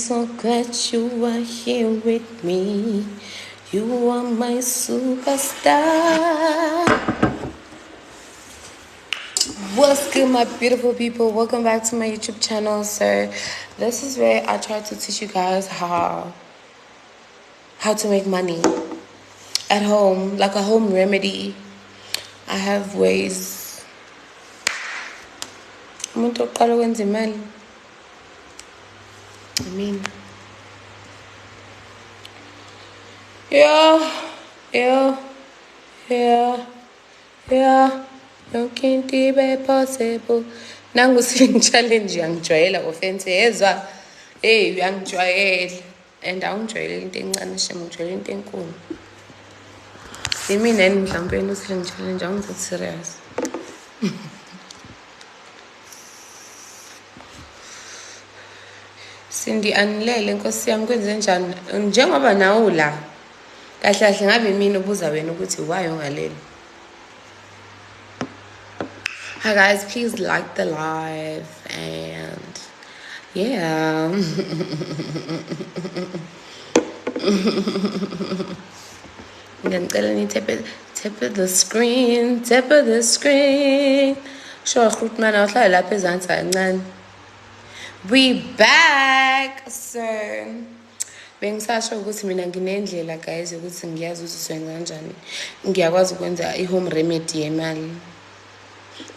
so glad you are here with me. You are my superstar. What's good, my beautiful people? Welcome back to my YouTube channel. So this is where I try to teach you guys how to make money at home, like a home remedy. I have ways. Umuntu oqala ukwenza imali. Yeah. Yonke into ibe possible. Nangu sing challenge yangijwayela offense yezwa. Hey, uyangijwayela. And awungijwayele into encane shem, ngijwayele into enkulu. Yimina yini mhlawumbe yena using challenge angizothe serious. Sindi anilele Nkosi yami kwenze njani njengoba nawe la. Kahle kahle ngabe mina ubuza wena ukuthi why ungaleli. Hi guys, please like the live and yeah. Ngicela ni tap the screen. Sure, goed man, awuhlala lapha ezantsi kancane. We back, sir. Bengisasho ukuthi mina nginendlela guys ukuthi ngiyazi ukuthi siwenza kanjani. Ngiyakwazi ukwenza i-home remedy yemali.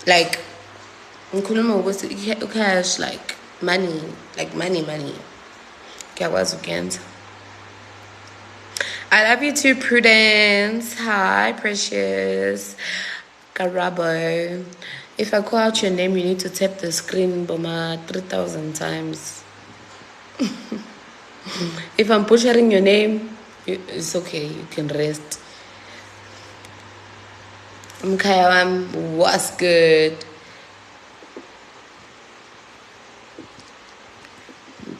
Like ngikhuluma ukuthi cash like money. Ngiyakwazi ukuyenza. I love you too, Prudence. Hi, Precious. Garabo. If I call out your name, you need to tap the screen, Boma, 3,000 times. If I'm butchering your name, it's okay. You can rest. Mkayam, what's good?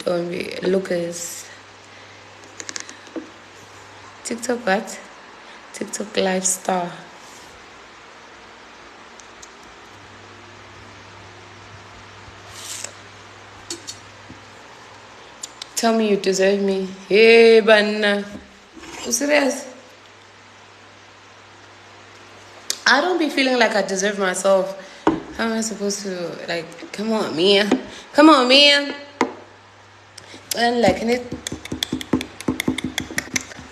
Don't be Lucas. TikTok what? TikTok live star. Tell me you deserve me. Hey, Banna. You serious? I don't be feeling like I deserve myself. How am I supposed to, like, come on, Mia. And like,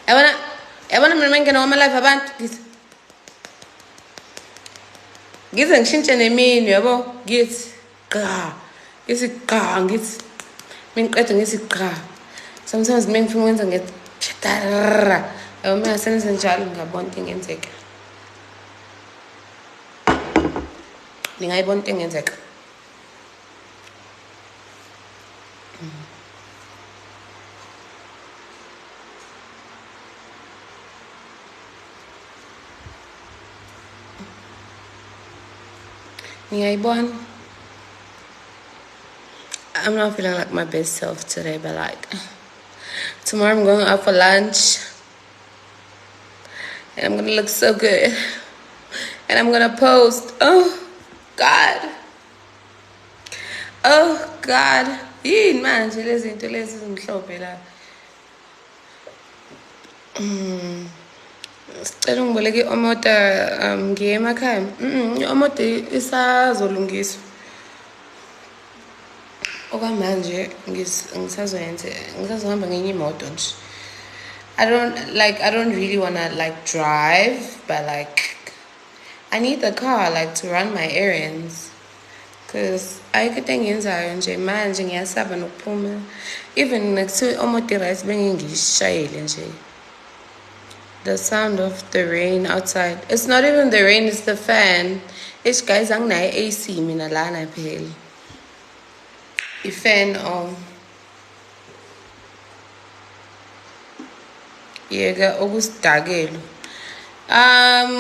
I wanna make all my life about this. Get and chinch and mean, yabo. Get car. Get it car. Get. Sometimes men from wins and get chatara. I will sense and child and bonting and take. I bonting and take. I'm not feeling like my best self today, but like tomorrow I'm going out for lunch and I'm gonna look so good and I'm gonna post. Oh God. Yini manje lezi zinto lezi zimhlophe la. Sicela ungiboleke imoto ngiye emakhaya. Imoto isazolungiswa. Okwamanje ngisazohamba ngenye imoto nje. I don't really wanna like drive, but like I need the car like to run my errands. Cause ayikho into engiyenzayo nje manje ngiyasaba nokuphuma. Even next to omoto rice bengingishayele nje. The sound of the rain outside. It's not even the rain, it's the fan. Ish guys anginayo AC mina lana phela. I-fan on. Yeka okusidakelo.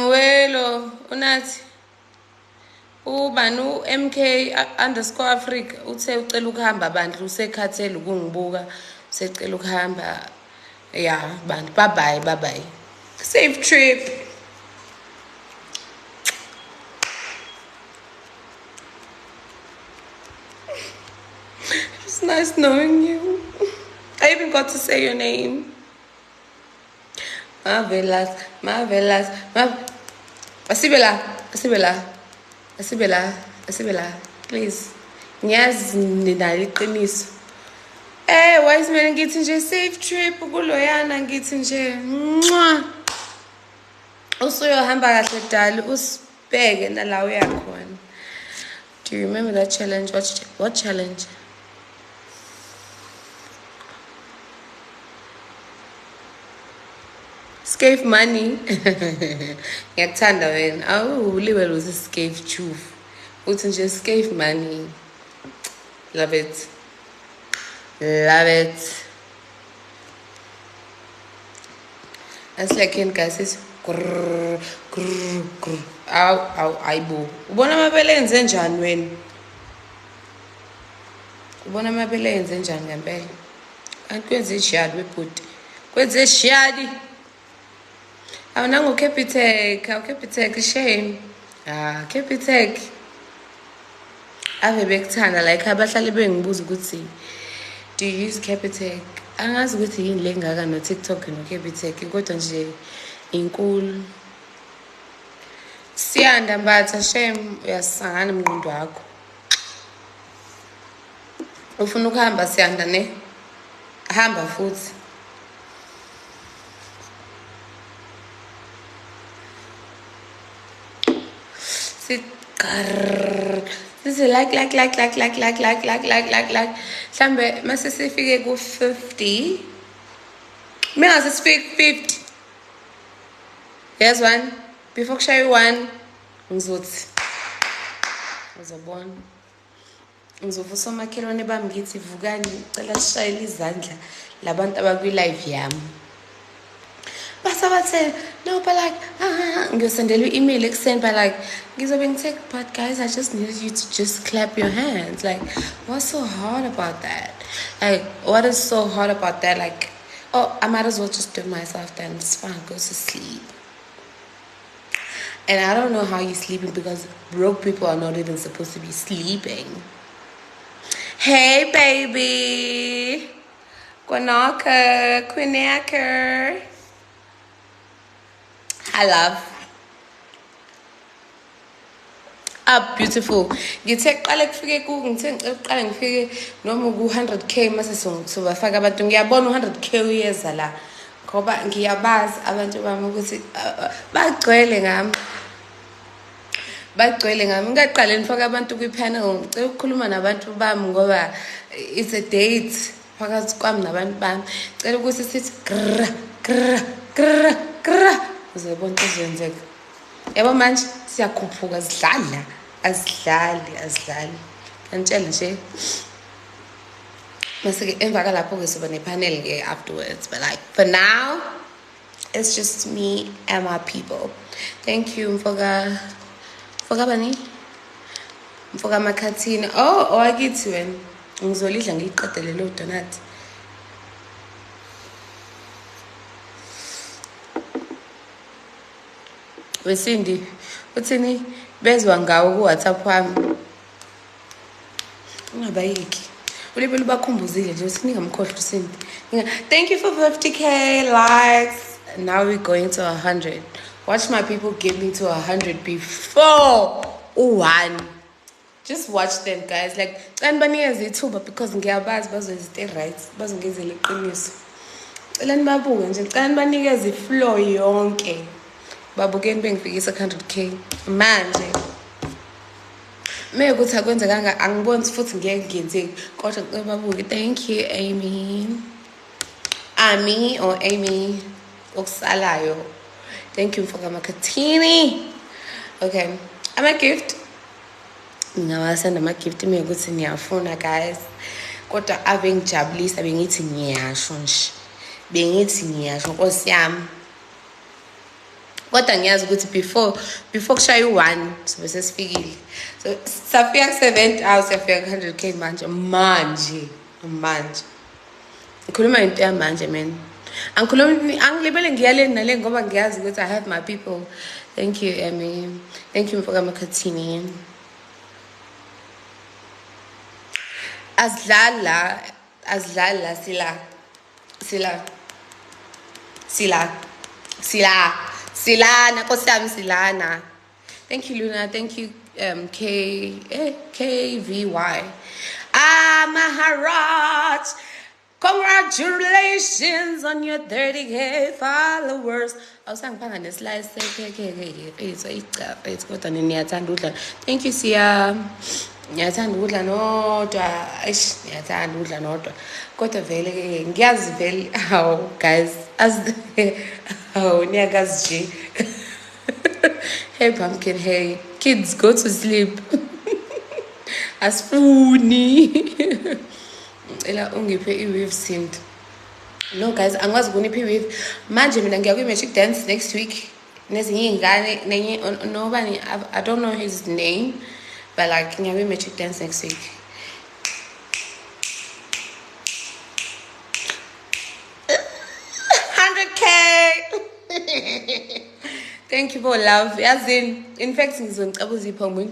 Welo unathi ubani MK_Africa uthe ucela ukuhamba bandla usekhathele ukungibuka secela ukuhamba. Yeah, bantu bye. Safe trip. It's nice knowing you. ain't got to say your name. Marvelous. Asibela. Please. Ngiyazi ninalo iqiniso. Wise man ngithi nje safe trip kuloyana ngithi nje. Usuyohamba kahle dali usibheke nala uya khona. Do you remember that challenge? What challenge? Scave money. Ngiyakuthanda wena. Awuliwe luzi scave chufu. Uthi nje scave money. Love it. That's like in guys. Ayibo. Ubona amabele enze njani wena? Ubona amabele enze njani ngempela? Akwenze ishadi webhuti. Kwenze ishadi. Awunanga Capitec shame. Capitec. Ave bekuthanda like abahlali bengibuza ukuthi do you use Capitec? Angazi ukuthi yini lengaka no TikTok no Capitec kodwa nje inkulu. Siyanda mbatha shame uyasangana umnqondo wakho. Ufuna ukuhamba Siyanda ne? Hamba futhi. This is like. Hlambe mase sifike ku 50. Mina sifike 50. Here's one. Before kushaya u1 ngizothi. Uzobona. Ngizovusa omakhelwane bami ngithi vukani ngicela sishayele izandla labantu abakwi live yami. Basabathe no but like ngiyosendela i-email ekuseni but like ngizobe ngithe but guys I just needed you to just clap your hands. Like what's so hard about that? Like what is so hard about that? Like I might as well just do it myself then. It's fine, go to sleep. And I don't know how you're sleeping because broke people are not even supposed to be sleeping. Hey baby. Kwanaka, Quinaker. I love. Beautiful. Ngithe qale kufike ku ngithe qale ngifike noma ku 100k mase sobafaka abantu ngiyabona 100k uyeza la ngoba ngiyabazi abantu bami ukuthi bagcwele ngami ngaqale nifaka abantu kwi panel ngicela ukukhuluma nabantu bami ngoba it's a date phakathi kwami nabantu bami ngicela ukuthi sithi uzobona izenzeka yabo manje siyakhuphuka asidlali ngitshela nje mase emva kalapho ke soba nepanel ke afterwards but like for now it's just me and my people. Thank you mfoka bani mfoka makhathini akithi wena ngizolidla ngiqedele lo donut. Wesindi uthini bezwa ngawo ku WhatsApp wami ungabayiki ulibe lubakhumbuzile nje uthi ningamkhohlwa uSindi. Thank you for 50k likes. Now we're going to 100. Watch my people get me to 100 before 1. Just watch them guys. Like banikeze ithuba because ngiyabazi bazozithe right bazongezela iqiniso. Celani babuke nje banikeze iflow yonke. Babukeni bengifikisa 100k manje mekuthi akwenzekanga angiboni futhi ngeke ngenzeki kodwa babuke. Thank you Amy okusalayo. Thank you mfoka makhathini. Okay, ama gift ngawasenda ama gift mekuthi niyafuna guys kodwa ave ngijabulisa bengithi ngiyasho nje Nkosi yami. Kodwa ngiyazi ukuthi before kushaya u1 sobe sesifikile. So safika 7th house safika 100k manje. Ngikhuluma into yamanje man. Angilibele ngiyaleni nale ngoba ngiyazi ukuthi I have my people. Thank you Amy. Thank you mfoka makhathini. Asidlala sila. Sila. Silana, Kosam Silana. Thank you, Luna. Thank you, KVY. Maharaj. Congratulations on your 30K followers. Awusangipanga neslide kodwa niyathanda udla. Thank you, Sia. Niyathanda udla nodwa. Eish, niyathanda udla nodwa. Kodwa vele ke ngiyazi vele guys niyakazi nje. Hey pumpkin, hey kids, go to sleep. Asifuni. Ela ungiphe i-weave sind. No guys, angikwazi ukunipha i-weave. Manje mina ngiya kwi-magic dance next week. Nezinye iy'ngane nobani, I don't know his name, but like ngiya kwi-magic dance next week. Thank you for love. Yazini, in fact ngizongicaba uzipho mina.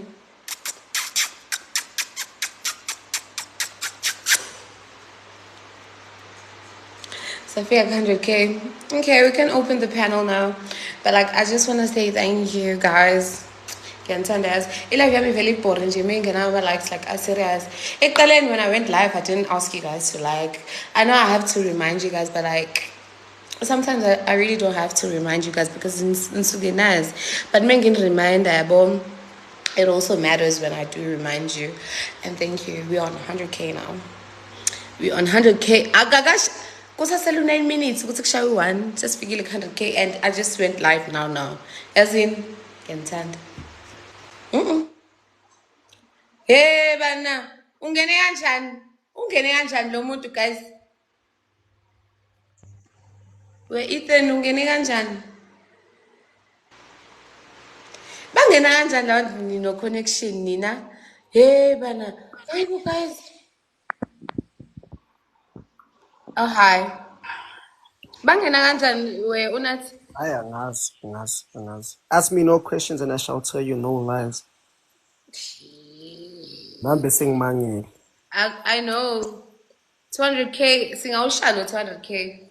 Sophia 100K. Okay, we can open the panel now. But like I just want to say thank you guys. Like I serious. When I went live, I didn't ask you guys to like. I know I have to remind you guys, but like sometimes I really don't have to remind you guys because it's nice. But making reminder, it also matters when I do remind you. And thank you. We're on 100K now. We're on 100K. Agagash. Kusaselu 9 minutes. Kusikushawi 1. Just figure like 100K, and I just went live now. As in, Kentand. Hey bana, ungene kanjani lo muntu guys? We Ethan ungene kanjani? Bangena kanjani la no connection nina? Hey bana, hey you guys. Oh hi. Bangena kanjani we unathi? Aya ngazi. Ask me no questions and I shall tell you no lies. Nambe singimangele. I know. 200K singawushaya 200K.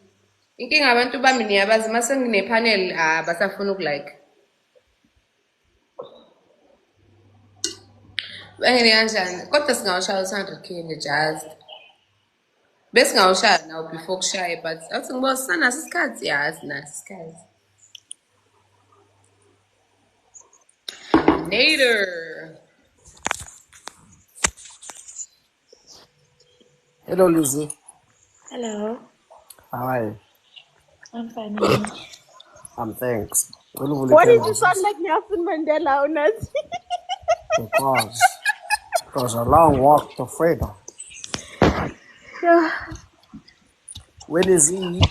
Inkinga abantu bami niyabazi mase ngine-panel basafuna ukulike. Bangene kanjani? Kodwa singawushaya 200K nje-just. Bese ngawushaya now before kushaye, but athi ngibo sanaso isikhathi, ya sinaso isikhathi. Nader. Hello Lizzie. Hello. How are you? I'm fine. Thanks. Why did you sound like Nelson Mandela on us? Because it was a long walk to freedom. Yeah. Where is he?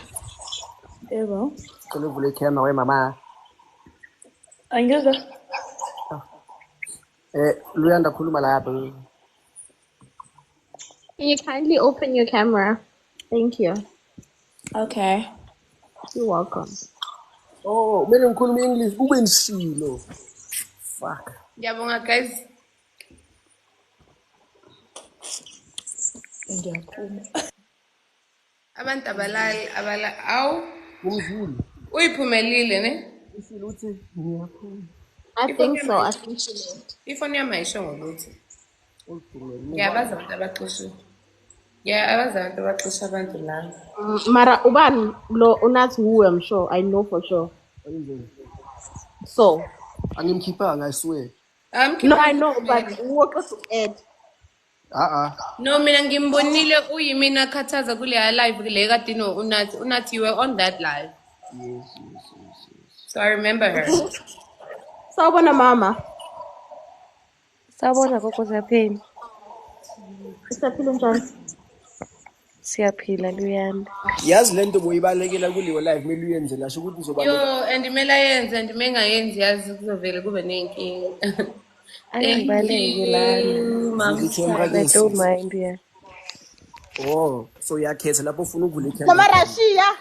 Ebo. Kuluvule camera we mama. Angizwa. Luyanda khuluma lapha. Can you kindly open your camera? Thank you. Okay. You're welcome. Oh, kumele ngikhuluma English ube nisilo. Fuck. Ngiyabonga guys. Ngiyaphuma. Abantu abalali awu Umzulu. uyiphumelile ne? Usilo uthi ngiyaphuma. I think so. I think she left. Ifoni yami ayisho ngoluthi. Uphumelele. Ngiyabaza abantu abaxoshwe. Abaza abantu abaxosha abantu la. Mara ubani lo unathi who I'm sure. I know for sure. So. Angimkhipanga I swear. No, I know, but what was to add? No, mina ngimbonile uyimina akhathaza kule live le kade unathi you were on that live. Yes. So I remember her. Sawubona mama. Sawubona gogo Zapheni. Sisaphila njani? Siyaphila Luyanda. Yazi lento boyibalekela kuliwe live mele uyenze lasho ukuthi uzobaleka. Yo, and imela yenze and mengayenzi yazi kuzovela kube nenkinga. Angibaleki lana. I don't mind yeah. Oh, so uyakhetha lapho ufuna ukuvula ikhanda. Mama Rashia.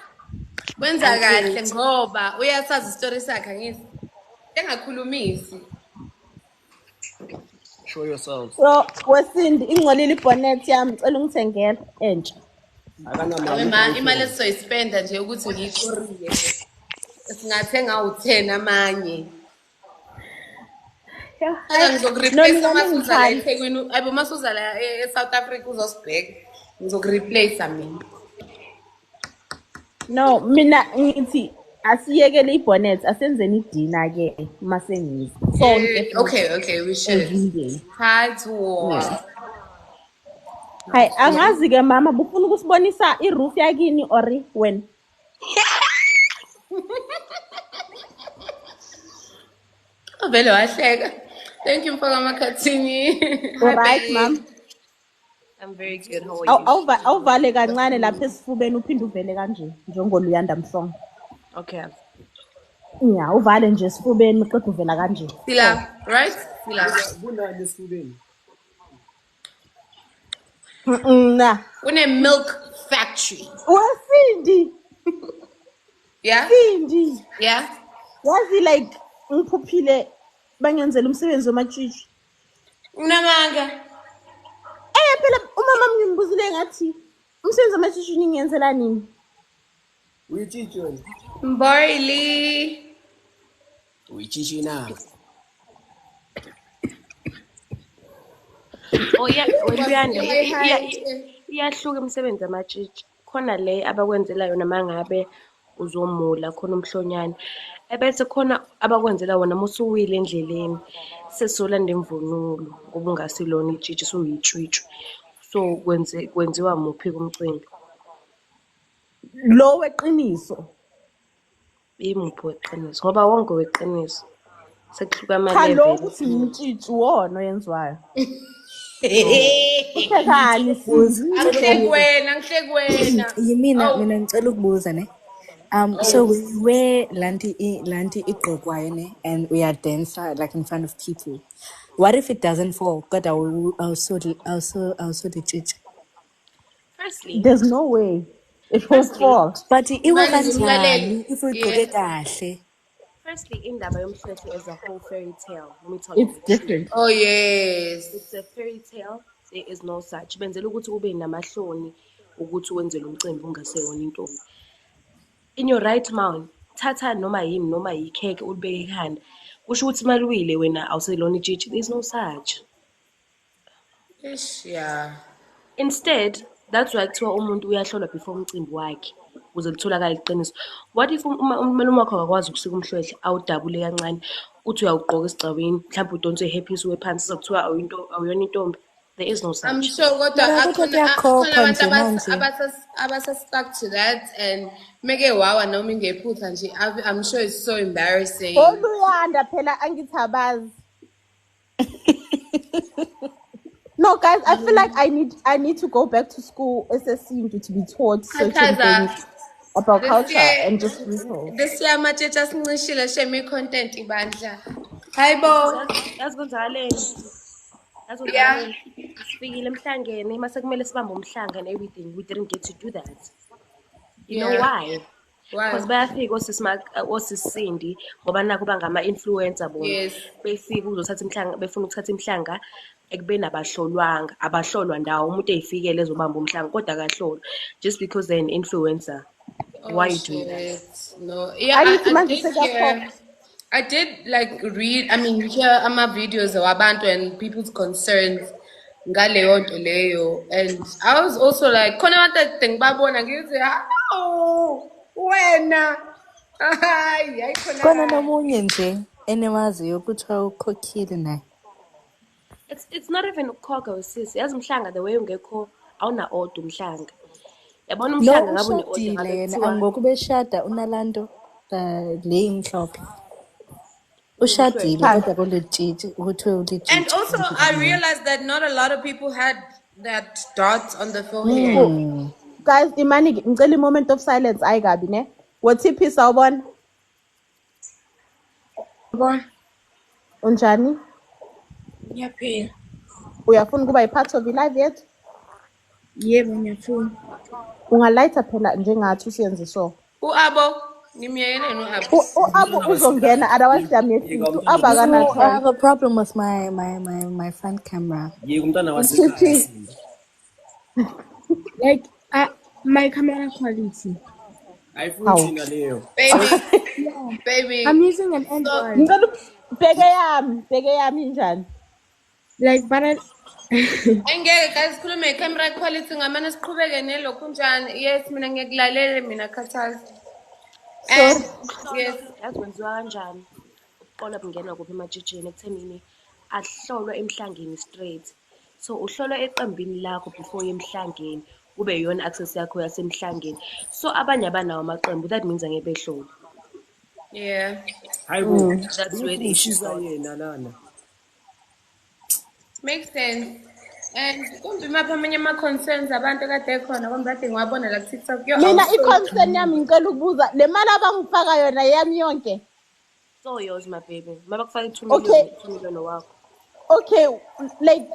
Wenza kahle ngoba uyasazi istory sakhe ngisi. Engakhulumisi. Show yourself. So, Wesindi ingcolile ibonnet yami, cela ungithengela entsha. Akanamali Imali i-iPhone. esizoyispenda nje ukuthi ngiyikorie. Singathenga u-10 amanye. Aka ngizokureplace amasuza la eThekwini. Ayibo masuza la eSouth Africa uzosibheka. Ngizokureplace mina. No, mina ngithi asiyekele ibonnet asenzeni idina ke masengizi. Sonke. Okay, we should. Endlini. Hi to war. Hayi angazi ke mama bufuna ukusibonisa iroof yakini or when? Vele wahleka. Thank you mfaka makhathini. Alright mama. I'm very good. How are you? Awuvale kancane lapha esifubeni uphinde uvele kanje njengoluyanda msongo. Okay. Yeah, uvale nje esifubeni qeda uvela kanje. Sila, right? Sila. Kunani esifubeni? Na. Kune milk factory. Wasindi. Yeah? Sindi. Yeah? Yazi like ngiphuphile bangenzela umsebenzi wamatshitshi. Unamanga. Phela umama mngimbuzile ngathi umsebenzi wamatshitshi ngiyenzela nini? Uyitshitshi wena? Mborili. Uyitshitshi na? Oh yeah, wena iyahluka imisebenzi amatshitshi. Khona le abakwenzela yona mangabe uzomula khona umhlonyane. Ebese khona abakwenzela wona musuwile endleleni. Sesolanda imvunulo ngoba ungasilona itshitshi suyitshwitshwe. So kwenziwa muphi kumcimbi? Lo weqiniso. Imuphi weqiniso ngoba wonke weqiniso. Sekuhluka ama Cha lo level. ukuthi umtshitshi wona oyenziwayo. Uthekani futhi? Angihleki Yimina ngicela ukubuza ne. So when you wear lanti igqokwayo ne and we are dancer like in front of people. What if it doesn't fall? God, I will also the church. Firstly, There's no way it will fall. But it was Imali if we gqoke kahle. Firstly, indaba yomhlwehlwe is a whole fairy tale. Let me tell you It's the truth. different. Oh yes. It's a fairy tale. There is no such. Benzela ukuthi ube namahloni ukuthi wenzele umcimbi ungaseyona intombi. In your right mind, thatha noma yini noma yikheke ulibeke ekhanda. Kusho ukuthi maluwile wena awuselona itshitshi. There is no such. Ish, yeah. Instead, that's why kuthiwa umuntu uyahlolwa before umcimbi wakhe ukuze litholakale iqiniso. What if umalume wakho akakwazi ukusika umhlwehle awudabule kancane uthi uyawugqoka esigcawini mhlawumbe udonse ihepisi wephansi sekuthiwa awuyona intombi? There is no such. I'm sure kodwa Mara akhona kuyakhopha abantu nje manje. abasa-stuck to that and meke wawa noma ingephutha nje I'm sure it's so embarrassing. Oluyanda phela angithabazi. No guys, I feel like I need to go back to school SSC to be taught certain Khathaza. things about This culture year- and just real. This year amatshetshe asincishile shame i-content ibandla. Hayibo. Yazi kwenzakaleni? Yeah. Sifikile emhlangeni mase kumele sibambe umhlanga and everything. We didn't get to do that. You know Yeah. why? Why? Because bayafika osisindi ngoba nakho bangama-influencer bona. Yes. Befika uzothatha imhlanga befuna ukuthatha imhlanga ekubeni abahlolwa ndawo umuntu eyifikele ezobamba umhlanga kodwa akahlolwa just because they're an influencer. Why you do that? Shit. No. Yeah, Angithi I manje did sekuyakhopha. hear. I did like read. I mean, hear ama videos wabantu and people's concerns ngaleyo nto leyo, and I was also like, khona abantu thing babona ngithi, "Hawu, wena." Hayi Khona khona. nomunye nje enemaziyo kuthiwa ukhokhile naye. It's not even ukhokha wesisi. Yazi umhlanga the way ungekho awuna order umhlanga. Yabona Lo umhlanga ngabe une order ushadile ngabe yena kuthiwa angoku beshada unalanto le imhlophe. Ushadile kodwa kulitshitshi kuthiwe ulitshitshi. And also, I realized that not a lot of people had that dot on the forehead. Guys, imani ngicela i-moment of silence ayikabi ne. Wothiphi sawubona? Unjani? Ngiyaphila. Uyafuna ukuba i-part of i-live yethu? Yebo ngiyafuna. Ungalayitha phela njengathi usiyenze so. U-Abo, ngimyekele no-Abo. U-Abo uzongena otherwise siyamyehlisa. U-Abo I akanathanda. have a problem with my front camera. Yeke umntwana wasekhaya. Like My camera quality. ayifuni thina leyo. Baby. I'm using an Android. Ngicela bheke yami njani? Like, but Engeke guys sikhulume camera quality ngamane siqhubeke nelokhu njani. Yes, mina ngiyakulalela mina Khathaza. And yes. Yazi kwenziwa kanjani? Uqola bungena kuphi emajijini ekuthenini ahlolwa emhlangeni straight. So uhlolwa eqembini lakho before emhlangeni kube yona access yakho yasemhlangeni. So abanye abanawo amaqembu, that means angeke behlolwe. Yeah. Hayibo. That's where the issue Usiza starts. yena lana. Makes sense. And kumbe mapha amanye ama-concerns abantu kade khona kumbe kade ngiwabona la ku-TikTok. Yo, Mina awuso- i-concern yami ngicela ukubuza le mali abangifaka yona yami yonke. So yours my baby. Mabakufaka 2 Okay. million, 2 million wakho. Okay, like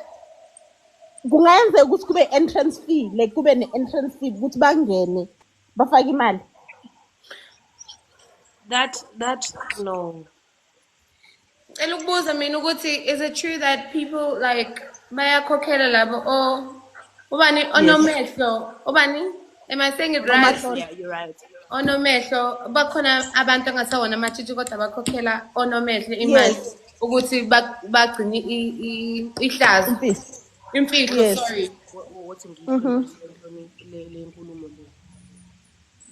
kungayenzeka ukuthi kube entrance fee, like kube ne-entrance fee ukuthi bangene bafake imali. That no. Ngicela ukubuza mina ukuthi is it true that people like bayakhokhela labo or ubani onomehlo ubani am I saying it right? Yeah, you're right. Onomehlo bakhona abantu angasawona amatshitshi kodwa bakhokhela onomehlo imali ukuthi bagcine ihlazo imfihlo Yes. sorry. What ngisho le nkulumo le.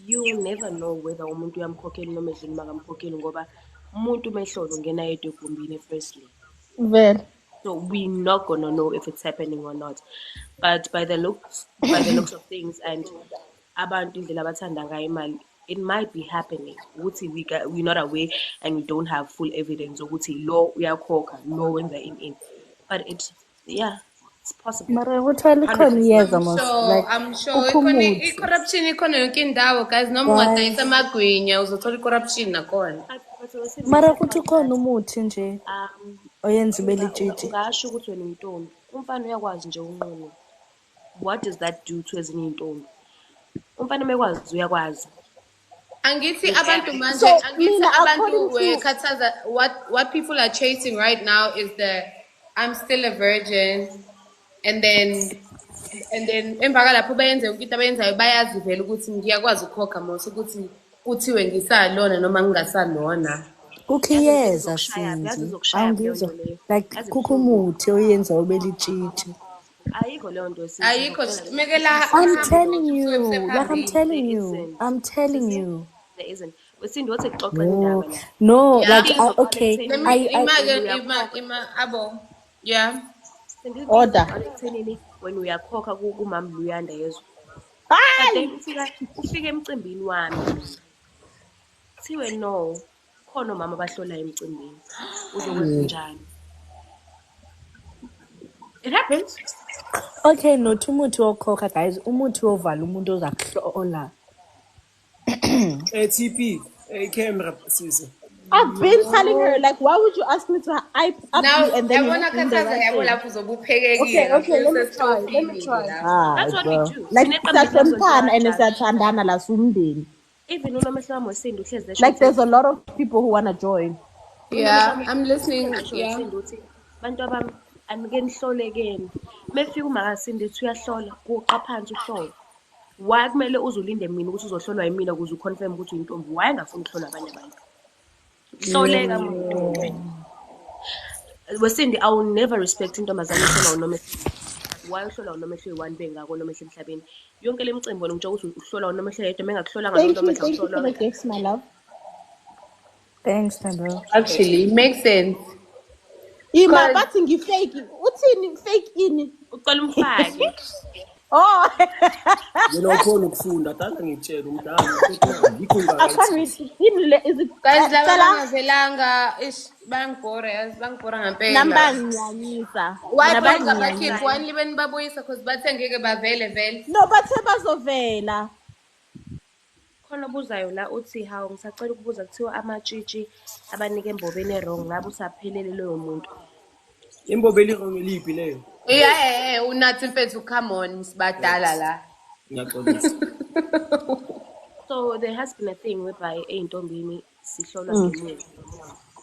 You will never know whether umuntu uyamkhokhela noma edlini makamkhokheli ngoba umuntu mehlolo ngena yedwa egumbini firstly. Vele. So we're not gonna know if it's happening or not. But by the looks of things and abantu indlela abathanda ngayo imali, it might be happening. Ukuthi we're not aware and we don't have full evidence ukuthi lo uyakhokha, lo wenza in. But it's possible. Mara kuthiwa likhona iyeza mos like I'm sure kukho ikhona umuthi. i-corruption ikhona yonke indawo guys noma ungadayisa amagwinya uzothola i-corruption nakhona. Mara kuthi khona umuthi nje oyenza ube litshitshi. Ungasho ukuthi wena intombi, umfana uyakwazi nje unqunu. What does that do to ezinye intombi? Umfana mekwazi uyakwazi. Angithi abantu manje, So, angithi mina, abantu according to- Khathaza, what people are chasing right now is the I'm still a virgin, and then emva kalapho bayenze yonke into abayenzayo bayazi vele ukuthi ngiyakwazi ukukhokha mos ukuthi kuthiwe ngisalona noma ngingasalona. Kukho iyeza Yazi Sindi. izokushaya leyo nto Angizwa leyo. like Yazi kukho umuthi oyenza ube litshitshi. Ayikho leyo nto esizwa. Ayikho mekela I'm telling you, like I'm phambili. telling There you, isn't. I'm telling you. There isn't. Wesindi wothi kuxoxa indaba la. No, Yeah. like okay, Let me I ima abo. Yeah. Order. Ekuthenini wena uyakhokha kumama Luyanda yezwe. Hayi! But then ufika emcimbini wami. Kuthiwe no, khona omama abahlola emcimbini. Uzokwenza njani? It happens. okay, not umuthi wokhokha guys, umuthi wovala umuntu ozakuhlola. TP, camera sisi. I've been telling her, like, why would you ask me to up Now, you and then you yabona have to do the Khathaza right yabo thing? lapho uzobuphekekile. Okay, let me try. That's what we do. Like, Sineqembu siyahloniphana and lezenzo siyathandana la sumndeni. even unomehlo wami wesindu uhlezi esho Like, there's a lot of people who want to join. Yeah, I'm listening. esho Yeah. wesindu uthi bantu abami anike nihlolekeni. Mefika umakasindi ethi uyahlola kuqa phansi uhlolo. Why kumele uzulinde mina ukuthi uzohlolwa yimina ukuze uconfirm ukuthi uyintombi? Why ngafuni ukuhlolwa abanye abantu? Hloleka muntu. Wesindi, I will never respect intombazane ehlolwa unomehlo. Why uhlolwa unomehlo eyi-1 bengako unomehlo emhlabeni? Yonke le micimbi wena ngitsho ukuthi uhlolwa unomehlo yedwa mengakuhlolanga Thank you unomehlo for the uhlolwa. gifts, my love. Thanks, Tando. Actually, it makes sense. Ima, Cause- bathi ngifake. Uthini fake ini? Ucela umfake. Oh, Yena ukhona ukufunda, tala ngitshela umdala ukuthi yikho I can't ungaka. read. Is it Guys, laba Stella? bangavelanga, ish, bangibhora ngampela. Nambangiyanyisa. Why Bona benza bayangiyanyisa. bakhipha wani libe nibabuyisa cause bathe ngeke bavele vele. No, bathe bazovela. Khona obuzayo la uthi hawu ngisacela ukubuza kuthiwa amatshitshi abanika embobeni erong ngabe usaphelele loyo muntu. Imbobo elirong eliphi leyo? Yeah, unathi mfethu come on sibadala la. Ngiyaxolisa. So there has been a thing whereby eyintombini sihlolwa ngemuva.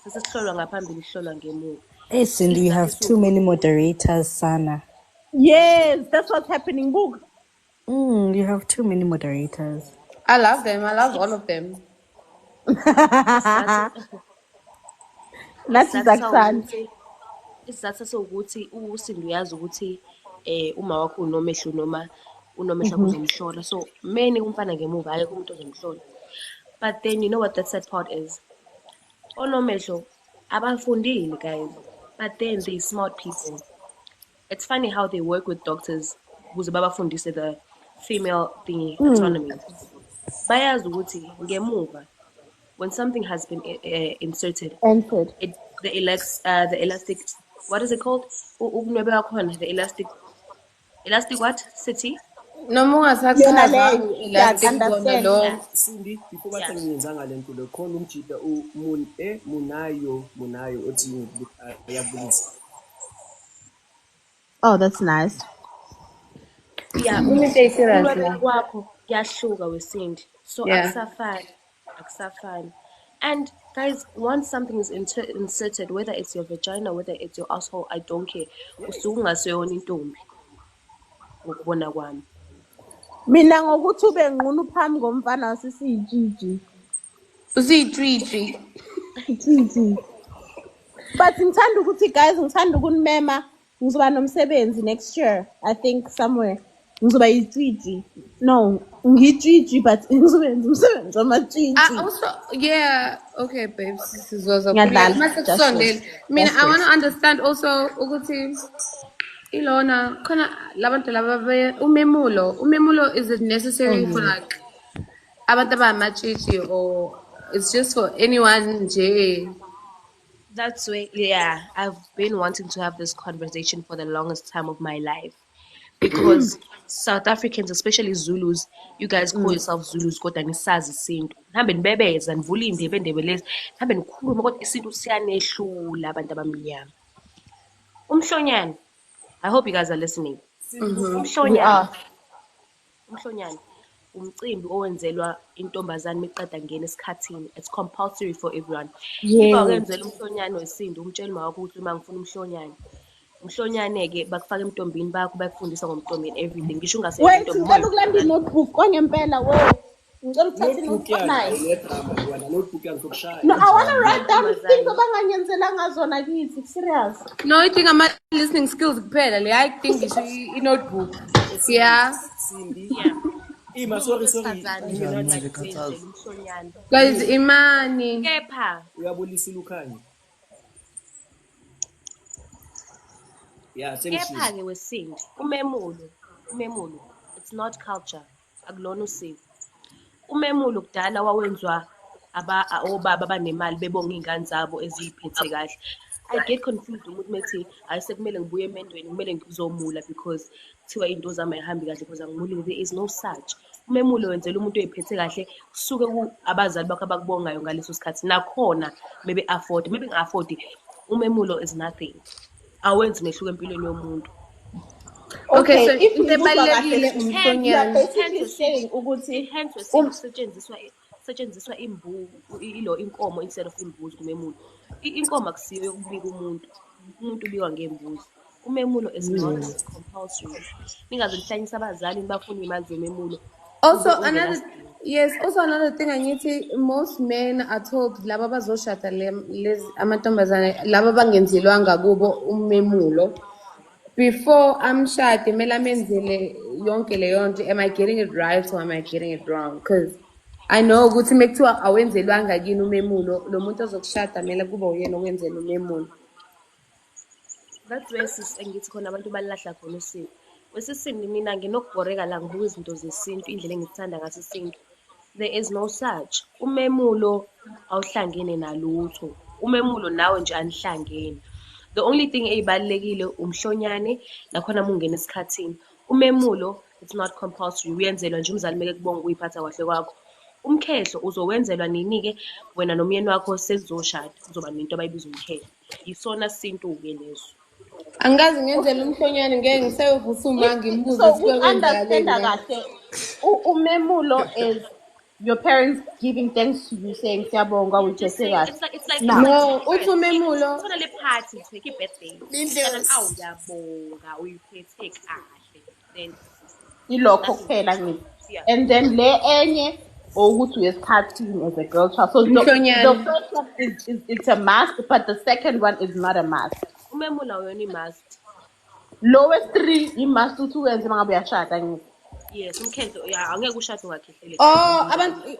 Sesihlolwa ngaphambili sihlolwa ngemuva. Hey Cindy, you have too many moderators, Sana. Yes, that's what's happening. Book. You have too many moderators. I love them. I love all of them. Nathi Isizathu sawo zakusanda. ukuthi isizathu sawukuthi uSindi uyazi ukuthi uma wakho unomehlo noma unomehlo kuzomhlola. So many umfana ngemuva akekho umuntu ozomhlola. But then you know what the sad part is? Onomehlo abafundile guys, but then they smart people. It's funny how they work with doctors ukuze babafundise the female thingy autonomy. Bayazi ukuthi ngemuva when something has been inserted, Entered. the elastic, what is it called? Ukunwebe wakhona, the elastic what? City? Noma Yona ungasachaza leyo, elastic kona understand. lo. Cindy, before Yeah. bathi ngiyenzanga lento lo khona umjida munayo othi ayabulisa. Oh, that's nice. Yeah, Umuntu eyiserious ukunwebe la. kwakho kuyahluka weSindi. So Yeah. akusafani. And guys, once something is inserted, whether it's your vagina, whether it's your asshole, I don't care. Usuke ungaseyona intombi. Ngokubona kwami. Mina ngokuthi ube nqunu phambi komfana wasisiyijiji. Usiyitwitwi. Jiji. But ngithanda ukuthi guys, ngithanda ukunimema ngizoba nomsebenzi next year. I think somewhere. Ngizoba yitwiji. No, ngitwiji but ngizobenza umsebenzi wamatwiji. Also, yeah, okay, babes. Sizozwa Ngiyadlala. mase Just kusondele. wait. Mina Just I want to wait. understand also ukuthi ilona khona labantu laba umemulo is it necessary for like abantu abamatshitshi or it's just for anyone nje? That's where, yeah, I've been wanting to have this conversation for the longest time of my life. Because South Africans, especially Zulus, you guys call yourself Zulus, kodwa nisazi isintu. Nihambe nibebeza, nivule iy'ndebe lezi. Nihambe nikhulume kodwa isintu siyanehlula abantu abamnyama. Umhlonyane, I hope you guys are listening. We Umhlonyane, are. umhlonyane, umcimbi owenzelwa intombazane miqeda ngena esikhathini. It's compulsory for everyone. If Yes. awukenzela umhlonyane wesintu, umtshela uma wakho ukuthi uma ngifuna umhlonyane. Umhlonyane-ke bakufaka emntombini bakho bakufundisa ngomntombi and everything. Ngisho ungasebenzi Wait, intombi ngicela ukulanda i-notebook kwangempela wo. Ngicela ukuthatha Notebook i-notebook nayo. yakhe nedrama yona notebook yakhe sokushaya. No, I want to write down Ntombazane. things abanganyenzelanga zona kithi. Serious. No, I think ama listening skills kuphela le. I think ngisho i-notebook. Yeah. Cindy. Yeah. Ima sorry. Wesifazane like benzela umhlonyane. Guys, imani. Kepha Uyabulisa ukhanya. Yeah, sengishilo. kepha-ke wesintu umemulo it's not culture, akulona usiko. Umemulo kudala wawenziwa obaba abanemali bebonga iy'ngane zabo eziy'phethe kahle. I get confused ukuthi methi hayi sekumele ngibuye emendweni kumele ngizomula because kuthiwa iy'nto zami ayihambi kahle because angimulile. There is no such. Umemulo wenzela umuntu oy'phethe kahle kusuke abazali bakho abakubongayo ngaleso sikhathi nakhona maybe afford maybe nga-afford. Umemulo is nothing. Awenzi umehluko empilweni yomuntu. Okay, so if into ngibuzwa ebalulekile kahle, umhlonyane. you are basically saying ukuthi Hence wesintu kusetshenziswa ilo inkomo instead of imbuzi kumemulo. Inkomo akusiyo yokubika umuntu ubikwa ngembuzi. Umemulo is not compulsory. Ningaze nihlanyisa abazali nibafuna iy'mali zomemulo. Also Ube another ungenasidingo. also another thing angithi most men are told laba bazoshada lezi amantombazane laba bangenzelwanga kubo umemulo before amshade kumele amenzele yonke leyo nto. Am I getting it right or am I getting it wrong? Because I know ukuthi mekuthiwa awenzelwanga kini umemulo lo muntu ozokushada kumele kube uyena owenzela umemulo. That's where engithi khona abantu balahla khona usiko. Wesisindi mina nginokubhoreka la ngibuka izinto zesintu indlela engithanda ngaso isintu. There is no such. Umemulo awuhlangene nalutho. Umemulo nawe nje anihlangene. The only thing eyibalekile umhlonyane nakhona mungena esikhathini. Umemulo it's not compulsory. Uyenzelwa nje umzali meke kubonga ukuyiphatha kahle kwakho. Umkhehlo uzowenzelwa nini-ke wena nomyeni wakho sekuzoshada kuzoba nento abayibiza umkhehlo. Yisona sintu-ke leso. Angikaze ngenzele umhlonyane ngeke ngiseyovusa uma ngimbuze so ukuthi kwenzakaleni understand ngayo. kahle. Umemulo is your parents giving thanks to you saying siyabonga Just uyiphethe say kahle. it's like Now, No, uthi umemulo khona le party to make birthday. Mntana awu ngiyabonga uyiphethe kahle. Then ilokho kuphela ngithi. And then le enye ukuthi uyesikhathini as a girl child. So the first one is it's a must, but the second one is not a must. Umemula uyona i-must. Lowest 3 i-must uthi uyenze mangabe uyashada ngithi. Yes, umkhetho angeke ushade ungakhehlele. Oh, abantu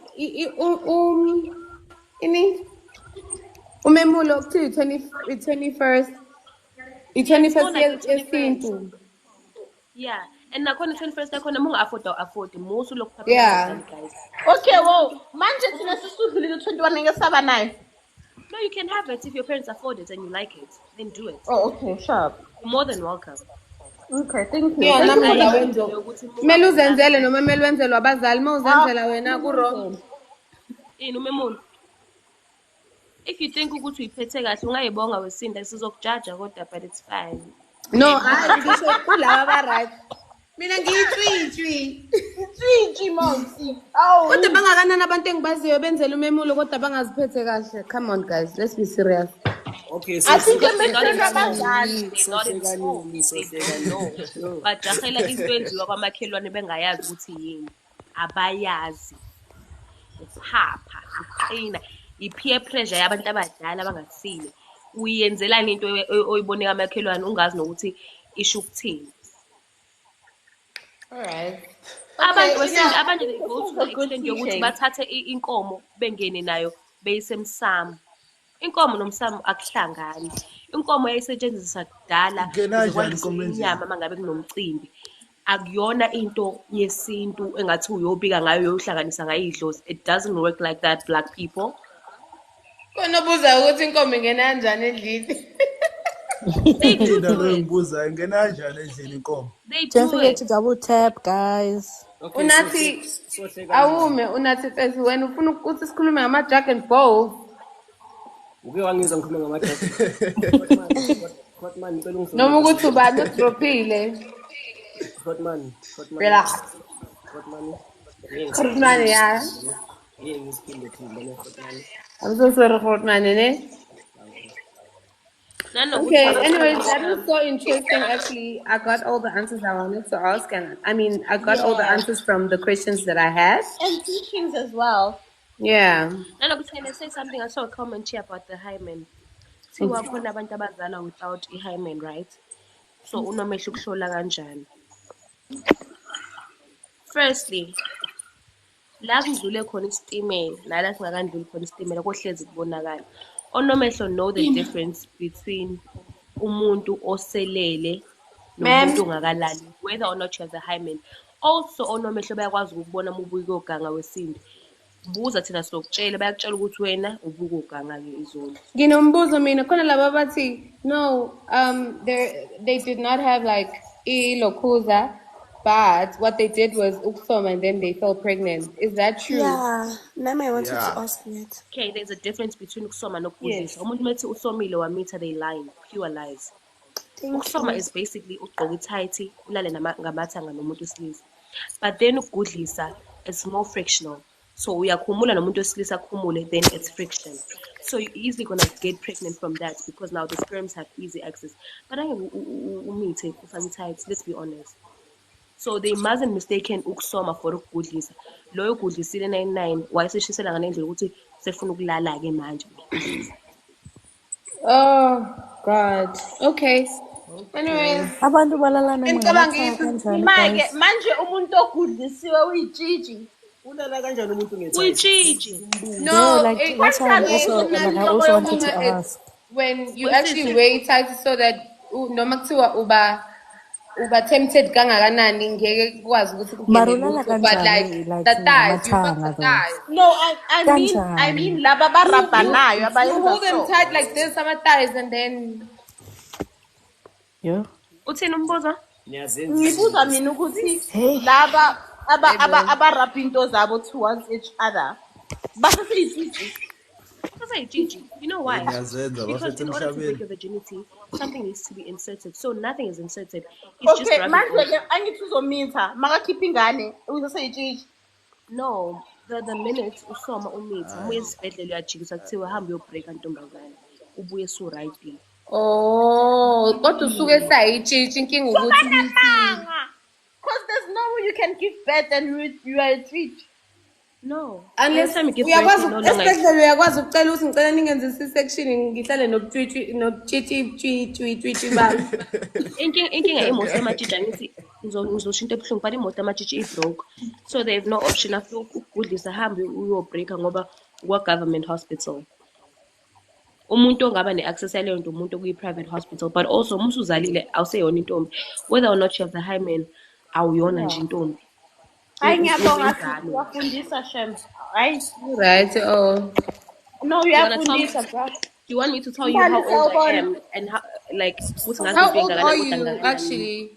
ini umemulo kuthi 21st yesintu. Yeah, and nakhona 21st yakhona munga-afford musu lokhu Yeah. guys. Okay, whoa. Manje thina sisudlulile 21 ngeke saba nayo. No, you can have it if your parents afford it and you like it. Then do it. Oh, okay, sharp. You're more than welcome. Okay, thank you. Yeah, Thank nami you. ngawenzo. Kumele uzenzele noma kumele wenzelwe abazali, uzenzela wena ku-wrong. Umemulo. If you think ukuthi uyiphethe kahle ungayibonga wesinda sizokujaja kodwa but it's fine. No, hayi ngisho kulaba aba-right. Mina ngiyitwitwi. Itwitwi monsi. Awu. Kodwa bangakanani abantu engibaziyo benzela umemulo kodwa bangaziphethe kahle. Come on guys, let's be serious. Okay, so Asikho emethweni abazali. Not in school. They don't know. Bajahela into enziwa kwamakhelwane bengayazi ukuthi yini. Abayazi. Uphapha, uqina. I-peer pressure yabantu abadala abangasile. Uyenzelani into oyibone kamakhelwane ungazi nokuthi isho ukuthini. Alright. Abanye they go to the extent yokuthi bathathe inkomo bengene nayo beyisemsamo. Inkomo nomsamo akuhlangani. Inkomo yayisetshenziswa kudala ukwenza inyama mangabe kunomcimbi. Akuyona into yesintu engathi uyobika ngayo uyohlanganisa ngayo idlozi. It doesn't work like that, black people. Kona buza ukuthi inkomo ingena kanjani endlini. Don't forget to double tap, guys. Unathi unathi first wena ufuna ukuthi sikhulume ngama-drug and balls. uke wangizwa ngikhuluma ngama-drug. Noma ukuthi ubani udrophile. Hotman. Relax. Hotman, yeah. I'm so sorry, Hotman, ne? Okay, anyways, that was so interesting. Actually, I got all the answers I wanted to ask, and I got all the answers from the questions that I had. And teachings as well. Yeah. Can I say something? I saw a comment here about the hymen. See, wakhona abantu abazala without hymen, right? So, unomehlo ukuhlola kanjani. Firstly, la kudlule khona isitimela, nala singakandluli khona isitimela kohlezi kubonakala. Onomehlo know the difference between umuntu oselele nomuntu ongakalali, whether or not you have the hymen. Also, onomehlo bayakwazi ukubona uma ubuka oganga wesintu. Buza thina sokutshela bayakutshela ukuthi wena ubuka oganga ke izolo. Nginombuzo mina khona laba bathi no, they did not have like ilokuza, but what they did was ukusoma and then they fell pregnant. Is that true? Yeah, Nami wanted to ask that. Okay, there's a difference between ukusoma nokugudlisa. Umuntu methi usomile wamitha, they lying, pure lies. Ukusoma is basically ugqoka ithayithi ulale ngamathanga nomuntu wesilisa. But then ukugudlisa is more frictional. So uyakhumula nomuntu wesilisa akhumule, then it's friction. So you're easily gonna get pregnant from that because now the sperms have easy access. But umithe ufake ithayithi, let's be honest. So they mustn't mistaken ukusoma for ukugudlisa. Loyo ugudlisile 99 wayeseshisela ngalendlela ukuthi sefuna ukulala ke manje. Oh God. Okay. Anyways, Abantu balalana manje umuntu ogudlisiwe uyitshiji. Ulala kanjani umuntu ngethayithi? Uyitshiji. no, like that's why I also wanted to ask. When you actually weigh tight so that noma kuthiwa uba tempted kangakanani ngeke kwazi ukuthi Marulala but like kanjani, the thighs, you fuck ngamathanga the though. thighs. No, I mean laba barabanayo You abayenza hold them so. tight like this, some thighs, and then Yeah. Uthini umbuzo? Ngibuza mina ukuthi laba abarabha into zabo towards each other. Basaseyitshiji. You know why? Because in order to break your virginity, something needs to be inserted. So nothing is inserted. It's just Okay, rubbing manje on. ke angithi uzomitha makakhipha ingane uzoseyitshiji. No, the minute usoma umitha, ubuye esibhedlela uyajikisa kuthiwa hamba uyobreaka ntombazane. Ubuye so right. oh, kodwa usuke sayitshitshi inkinga ukuthi Because there's no way you can give birth and you are a treat. No. Unless Anytime you give birth, uyakwazi you're no longer. esibhedlela uyakwazi ucela ukuthi ngicela ningenze C-section ngihlale nobutshitshi bami. Inkinga imoto yamatshitshi angithi ngizosho into ebuhlungu but imoto yamatshitshi i-broke, so they have no option after ukugudlisa hambe uyobreaka ngoba kwa-government hospital. Umuntu ongaba ne-access yaleyo nto umuntu okuyi-private hospital, but also uma usuzalile awuseyona intombi, whether or not you have the hymen awuyona nje intombi. Hayi ngiyabonga wafundisa Shem. Hayi. Right, oh. No, uyafundisa bro. Do you want me to tell you how old I am and how, like, How old are you actually?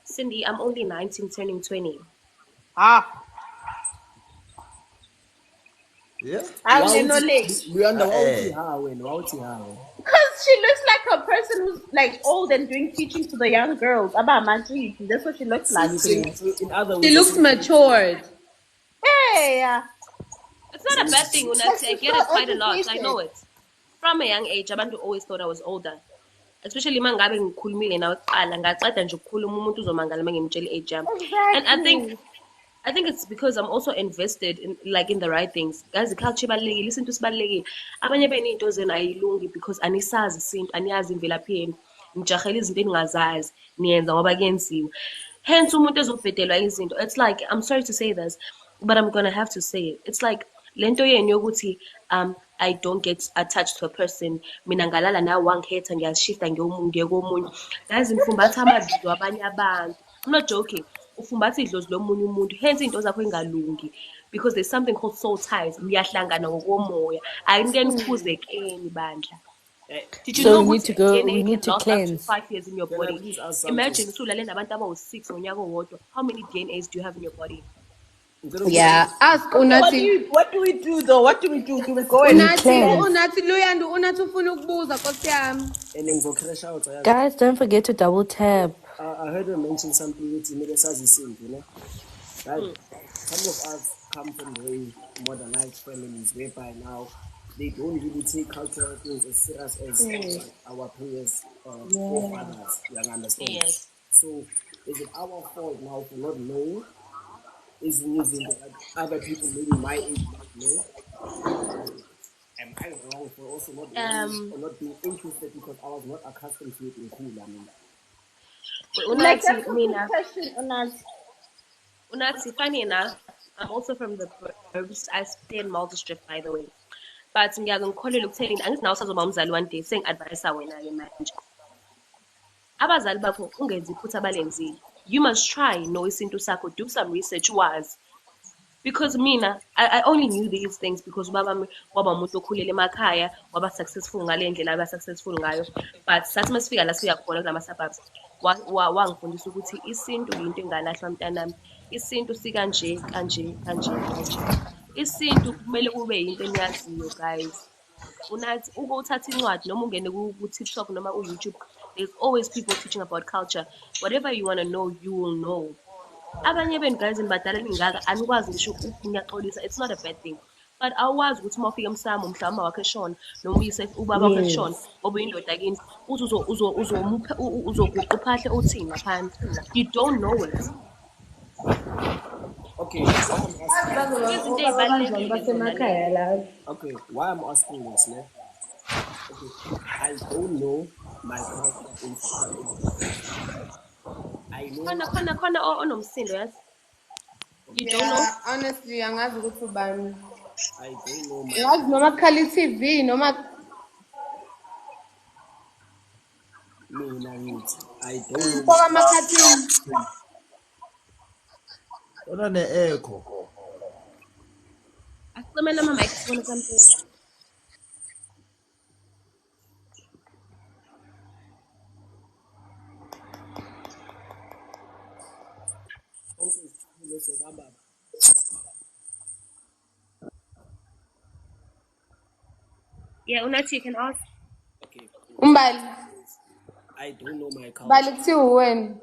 Cindy, I'm only 19 turning 20. Ah. Yeah. Knowledge. We under Because she looks like a person who's like old and doing teaching to the young girls. About Majid. That's what she looks like. In other words, She looks matured. Hey, It's not a bad thing, Unati. I get it quite a lot. I know it. From a young age, abantu always thought I was older. Especially mangabe ngikhulumile nawe kuqala ngaqeda nje ukukhuluma umuntu uzomangala mangimtshela age yami. And I think it's because I'm also invested in the right things. Guys, iculture ibalulekile, isintu sibalulekile. Abanye benezinto zenu ayilungi because anisazi isintu, aniyazi imvelaphi yenu. Nijahela izinto eningazazi, niyenza ngoba kuyenziwa. Hence umuntu ezobhedelwa izinto. It's like, I'm sorry to say this, but I'm gonna have to say it. It's like lento yenu yokuthi I don't get attached to a person. Mina ngalala nawe wangikhetha ngiyashifta ngiyokomunye. Guys, mfumbatha amabizo abanye abantu. I'm not joking. Ufumbatha idlozi lomunye umuntu. Hence into zakho ingalungi because there's something called soul ties. Niyahlangana ngokomoya. Ayinikhuzekeni bandla. Did you know we need to go, we need to cleanse. Up to 5 years in your body? Imagine usulale nabantu abawu-6 ngonyaka owodwa. How many DNAs do you have in your body? Yeah, ask Unati. What do we do though? What do we do? Do we go Unati Luyanda Unati ufuna ukubuza Nkosi yami. Guys, don't forget to double tap. I heard her mention something which made us isintu, you know. Right? Some of us come from very modernized families whereby now they don't really take cultural things as serious as our previous forefathers. You understand? Yes. So is it our fault now for not knowing? Is using that other people maybe my age not know? Am I wrong for also not knowing or not being interested because I was not accustomed to it in school? I mean, Unati, funny enough, I'm also from the burbs. I stay in Multistrip, by the way. But ngiyakukholelwa ekutheni angithi nawe usazoba umzali one day sengi-advise wena-ke manje. Abazali bakho ungenzi iphutha abalenzile. You must try know isintu sakho, do some research wazi. Because mina, I only knew these things because ubaba waba umuntu okhulele emakhaya, waba successful ngale ndlela aba successful ngayo. But sathi masifika la siya khona kulama suburbs, wangifundisa ukuthi isintu into engalahlwa mntanami. Isintu sikanje kanje. Isintu kumele kube into eniyaziyo guys. Unathi uke uthatha incwadi noma ungene ku-TikTok noma ku-YouTube, there's always people teaching about culture. Whatever you want to know, you will know. Abanye benu guys nibadala ningaka anikwazi ngisho ngiyaxolisa, it's not a bad thing. But awazi ukuthi uma ufika emsamo mhlawumbe wakhe shona noma uyise ubaba wakhe shona obuyindoda kini uthi uzoguqa uphahle uthini ngaphandle. You don't know it. okay, why I'm asking this, ne? Okay, I don't know my culture inside. I know. Khona onomsindo, yes. You don't know. Honestly, angazi ukuthi ubani. I don't know my. Yazi noma Khali TV noma. Mina ngithi I don't know. Ngoba makhathini. Ona ne-echo. Asicimela ama-mic sibone something. Yeah, Unati, you can ask. Okay. Umbali. I don't know my culture. Bali kuthiwa when.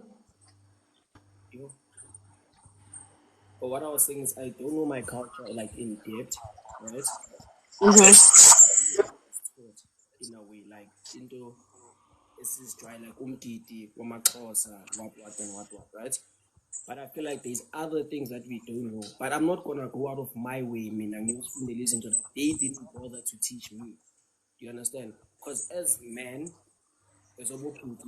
But what I was saying is I don't know my culture like in depth, right? In a way, like into this is dry like umgidi, wamaxhosa, what and what, right? But I feel like there's other things that we don't know. But I'm not gonna go out of my way, listen to that. They didn't bother to teach me. Do you understand? Because as men, as a walking I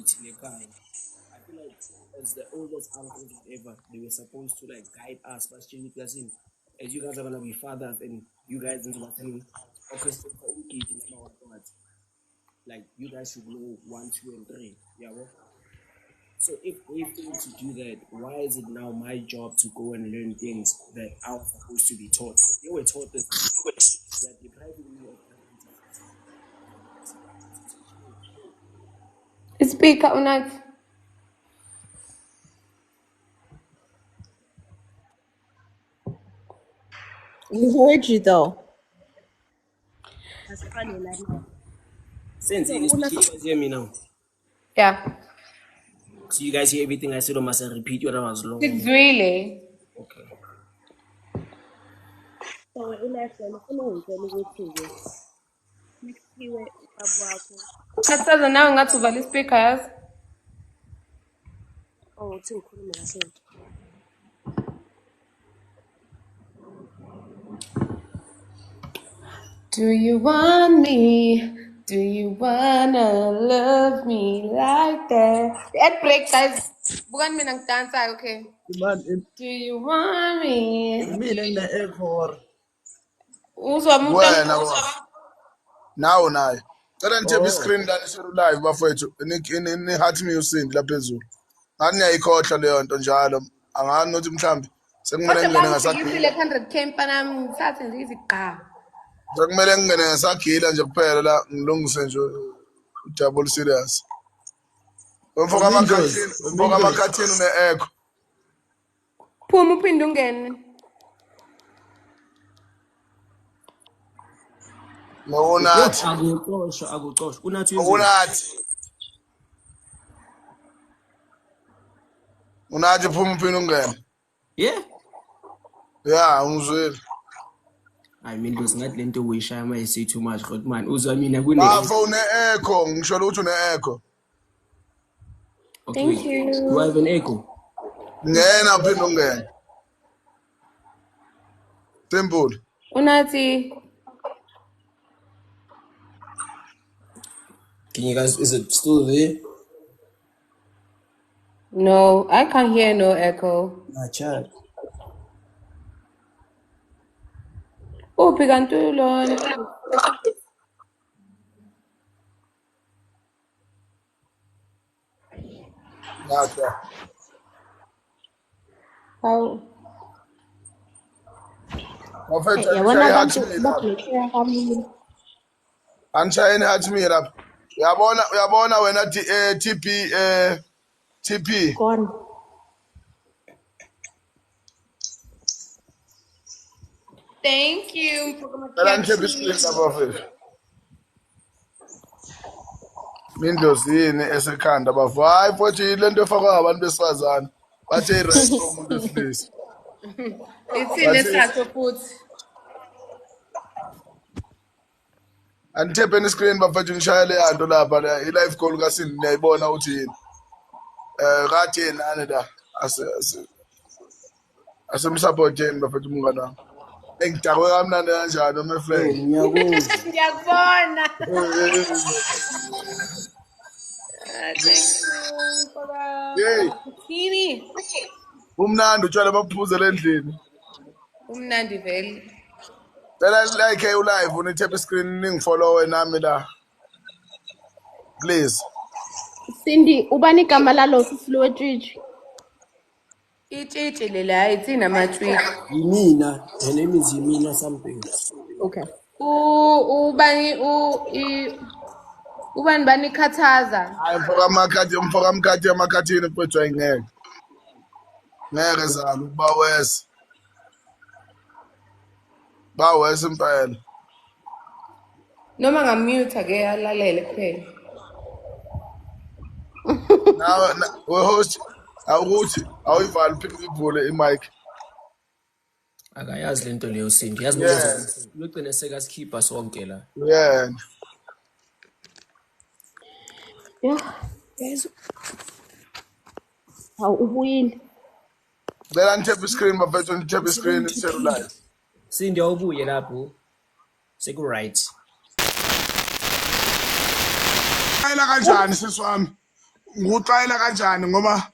feel like as the oldest uncles whatever, they were supposed to like guide us, but still as you guys are gonna be fathers and you guys into what like you guys should know 1, 2, and 3. Yeah, well. So if they fail to do that, why is it now my job to go and learn things that I was supposed to be taught? They were taught this. They are depriving me of Speaker Unat. We heard you though. Sense, can you guys hear me now? Yeah. So you guys hear everything I said, or must I repeat what I was long? It's really. Okay. So uLahlelo ufuna ungitshela ukuthi-ke nikuthiwe ubaba wakho Kasaza now ngathi uvala speakers. uthi ngikhulume kahle. Do you want me? Do you wanna love me like that? At break, guys. Bukan minang dansa, okay? Do you want me? Mina ngine-echo. Uzwa umuntu Wena nawo nayo. Cela nithephe iscreen lana sero live bafethu. Ni heart music la phezulu. Ngathi ngiyayikhohlwa leyo nto njalo. Angani nothi mhlambi sekumele ngene ngasagila. 100k mfana ngithathe nje iziqa. Sekumele ngene ngasagila nje kuphela la ngilungise nje double serious. Umfoka amakhathini une-echo. Phuma uphinde ungene. Nonathi. Akuxoshwa. Unathi phuma uphinde ungene. Yeah. Yeah, ungizwile. I mean, those not lento uyishaya uma say too much, but man, uzwa mina Phone echo, ngisho ukuthi une-echo. Okay. Thank you. Do I have an echo? Ngena uphinde ungene. Simple. Unathi. Can you guys, is it still there? No, I can't hear no echo. Chat. Oh, Pigantulo. Okay. How? Bafethu Yabona abantu angishaya babhekera kamini. angishayeni heart me lapha. Uyabona wena TP. Gone. Thank you. Cela nithephe iscreen lapha bafethu. Mindlozi yini esekhanda bafu. Hayi futhi lento efakwa abantu besifazane. Bathe right umuntu wesilisa. Ithini esakho futhi? Anithephe iscreen bafethu ngishayele yanto lapha la i-live call kaSindi niyayibona ukuthi yini. Kade nani la asemsupporteni bafethu umngane wami. Engidakwe kamnandi kanjani my friend. Ngiyakubona. Thank you. Hey, Tini. umnandi utshwala bakuphuzela endlini. Umnandi vele. Cela like ulive unithephe iscreen ningifollow nami la. Please. Cindy, ubani igama lalo sisilu wetshitshi? Itshitshi lela ayithina amatwitch. Yimina. Her name is Yimina something. Okay. Ubani banikhathaza. Hayi mfoka amakhathini mfethu ayingeke. Ngeke zami ukuba wese. Bawese impela. Noma ngamute ake alalele kuphela. Now we host awukuthi awuyivali phinde ivule imic. Akayazi lento leyo Sindi. Yazi nokwenza. Lugcine sekasikhipa sonke la. Yeah. Yeah. Guys. Ubuyile. Cela nithephe iscreen bafethu nithephe iscreen selulayo. Sindi awubuye lapho. Seku-right. Ayela kanjani siswami? Nguxayela kanjani ngoba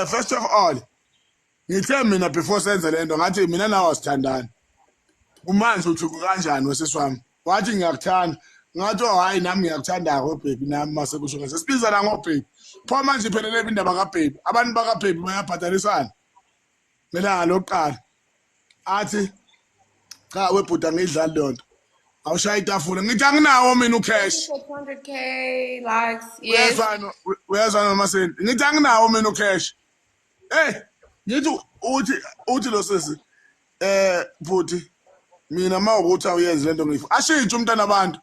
first of all ngithe mina before senze lento ngathi mina nawe asithandani. Kumanje uthi kanjani wesiswami? Wathi ngiyakuthanda. Ngathi hayi nami ngiyakuthanda ko baby nami mase kusho nje. Sibiza la ngo baby. Pho manje iphelele indaba ka baby. Abantu baka baby bayabhadalisana. Ngelanga lokuqala. Athi cha webhuda ngidlala lonto. Awushaya itafula. Ngithi anginawo mina ucash. 400k likes. Yes. Uyazwana Maseni. Ngithi anginawo mina ucash. Ngithi uthi lo sisi bhuti mina mawukuthi awuyenze lento ngiyifu. Ashintshe umntana abantu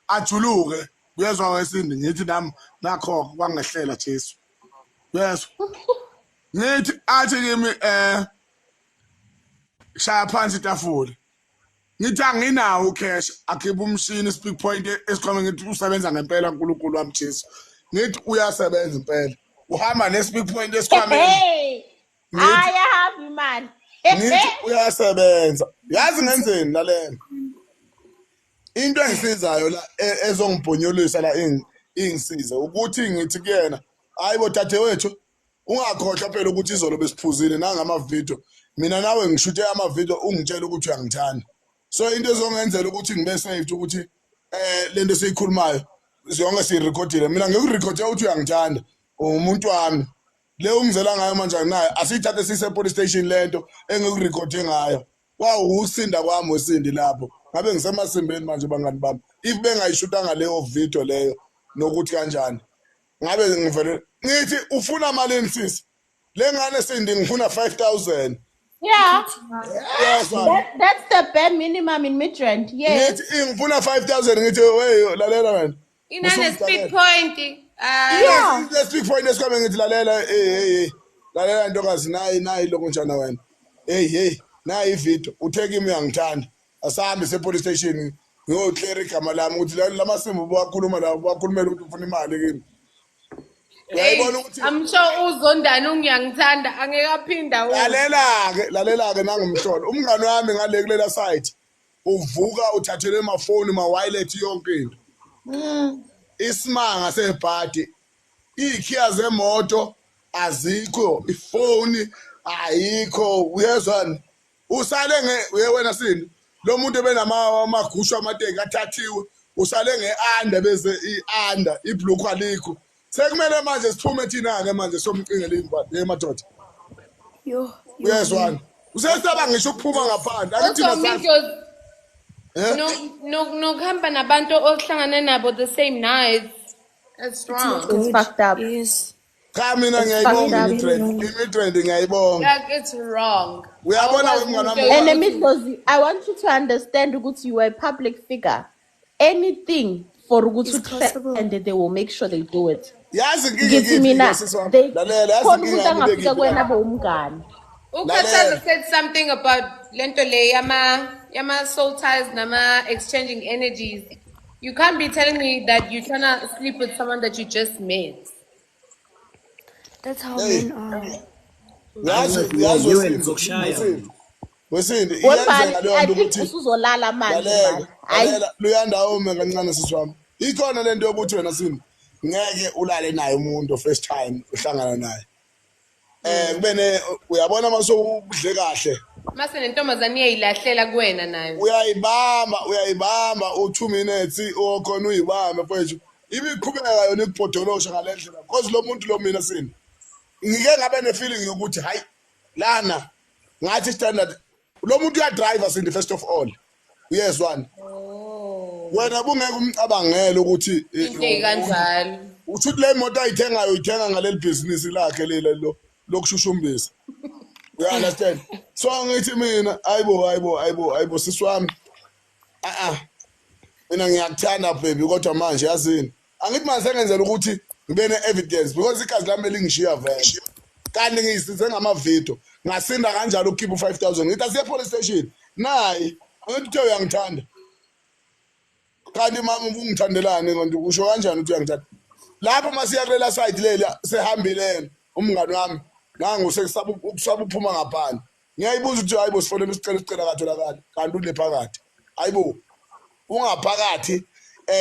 ajuluke. Uyezwa wesindi ngithi nami nakho kwangehlela Jesu. Yes. Ngithi athi kimi shaya phansi itafula. Ngithi anginawo ucash akhipha umshini speak point esikhoma ngithi usebenza ngempela uNkulunkulu wami Jesu. Ngithi uyasebenza impela. Uhamba ne-speak point esikhwameni. I have imali. Ngithi uyasebenza. Yazi ngenzeni lalela. Into engisizayo la ezongibhonyolisa la ingisiza ukuthi ngithi kuyena hayibo dadewethu ungakhohlwa phela ukuthi izolo besiphuzile nangama video. Mina nawe ngishuthe ama video ungitshela ukuthi uyangithanda. So into ezongenzela ukuthi ngibe safe ukuthi lento siyikhulumayo siyonke siyirecordile. Mina ngikurecorde ukuthi uyangithanda umuntu wami. Le ungizela ngayo manje naye asithathe sise police station lento engikurecorde ngayo. Wow usinda kwami wesindi lapho. Ngabe ngisemasimbeni manje bangani bami. If bengayishutanga leyo video leyo nokuthi kanjani. Ngabe ngivele ngithi ufuna malini sisi? Le ngane sindi ngifuna 5,000. Yeah. Yes, That's the bare minimum in Midrand. Yes. Ngithi ngifuna 5,000 ngithi wey lalela wena. Inane speak point. Yeah. The speak point esikhome ngithi lalela lalela ntokazi nayi lokho njana wena. Hey nayi ivideo utheke imi uyangithanda. Asahambe se-police station ngiyoclear igama lami ukuthi lamasimbu bakhuluma la bakhulumela ukuthi ufuna imali kimi. Uyayibona ukuthi I'm sure uzondani ungiyangithanda angeke aphinda lalela-ke nangumhlolo umngani wami ngale kulela site uvuka uthathele amafoni ma-wallet yonke into. Isimanga sebhadi ikhiya zemoto azikho ifoni ayikho uyezwani usale wena sini lo muntu ebenamagusha amateki athathiwe usale nge-under beze i-under ibhlukhu alikho sekumele manje siphume thina-ke manje somcingela emadoda uyezwani usesaba ngisho ukuphuma ngaphandle nokuhamba nabantu ohlangane nabo the same night. That's wrong. It's fucked up. Yes. cha mina ngiyayibonga imitrend ngiyayibonga. Like it's wrong. Uyabona umngane wami And Midlozi, I want you to understand ukuthi you are a public figure. Anything for ukuthi possible. and they will make sure they do it. yazi Ngithi inkinga mina ithi siswami they lalela yazi khona inkinga ukuthi angafika yami kuwena bomngane. Ukhathaza said something about lento le yama soul ties nama exchanging energies. You can't be telling me that you're trying to sleep with someone that you just met. That's how men are. yazi wesindi iyenzeka leyo I nto think ukuthi usuzolala manje man. lalela luyandawome kancane siswami ikhona lento yokuthi wena sini ngeke ulale naye umuntu first time uhlangana naye kubene uyabona mase udle kahle Mase nentombazane iyayilahlela kuwena nayo. uyayibamba u2 minutes okhona uyibamba mfowethu ibiqhubeka yona ikubhodolosha ngalendlela because lo muntu lo mina sini ngike ngabe ne-feeling yokuthi hayi lana ngathi standard lo muntu uyadrive sindi first of all uyezwani wena bungeke umcabangele ukuthi Into kanjalo. uthi le moto ayithengayo uyithenga ngaleli business lakhe lelo lokushushumbisa uya-understand so ngithi mina ayibo siswami mina ngiyakuthanda baby kodwa manje yazini angithi manje sengenzela ukuthi ngibe ne-evidence because igazi lami elingishiya vele kanti ngiyisize ngamavidiyo ngasinda kanjalo ukukhipha u-5,000 ngithi asiye police station nayi angithi uthe uyangithanda kanti mama ubungithandelani kanti usho kanjani ukuthi uyangithanda lapho masiya kulela side lela sehambile umngani wami nangu sekusaba ukusaba uphuma ngaphandle ngiyayibuza ukuthi hayibo sifonela isicela katholakala kanti ule phakathi hayibo ungaphakathi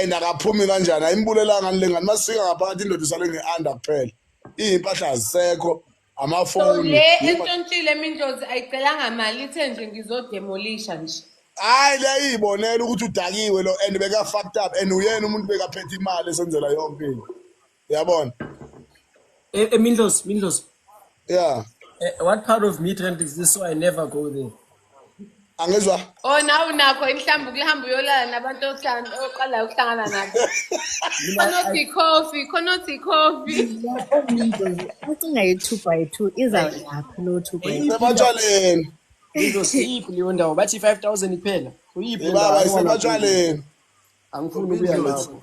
nakaphumi kanjani ayimbulelanga lengane masifika ngaphakathi indoda isale ngeanda kuphela impahla azisekho amafoni le entontshile Mindlozi ayicelanga imali ithe nje ngizodemolisha nje hayi leyibonela ukuthi udakiwe lo and beka fucked up and uyena umuntu bekaphethe imali esenzela yonke into uyabona Mindlozi yeah what part of Midrand is this so I never go there angizwa nawe nakho mhlawumbe kulihamba uyolala nabantu oqala ukuhlangana nabo khonothi coffee Acinga yi-2 by 2 iza lapho lo 2 by 2 sebatshwaleni Mindlozi iyiphi leyo ndawo bathi 5000 iphela uyiphi baba sebatshwaleni angifuni ukuya lapho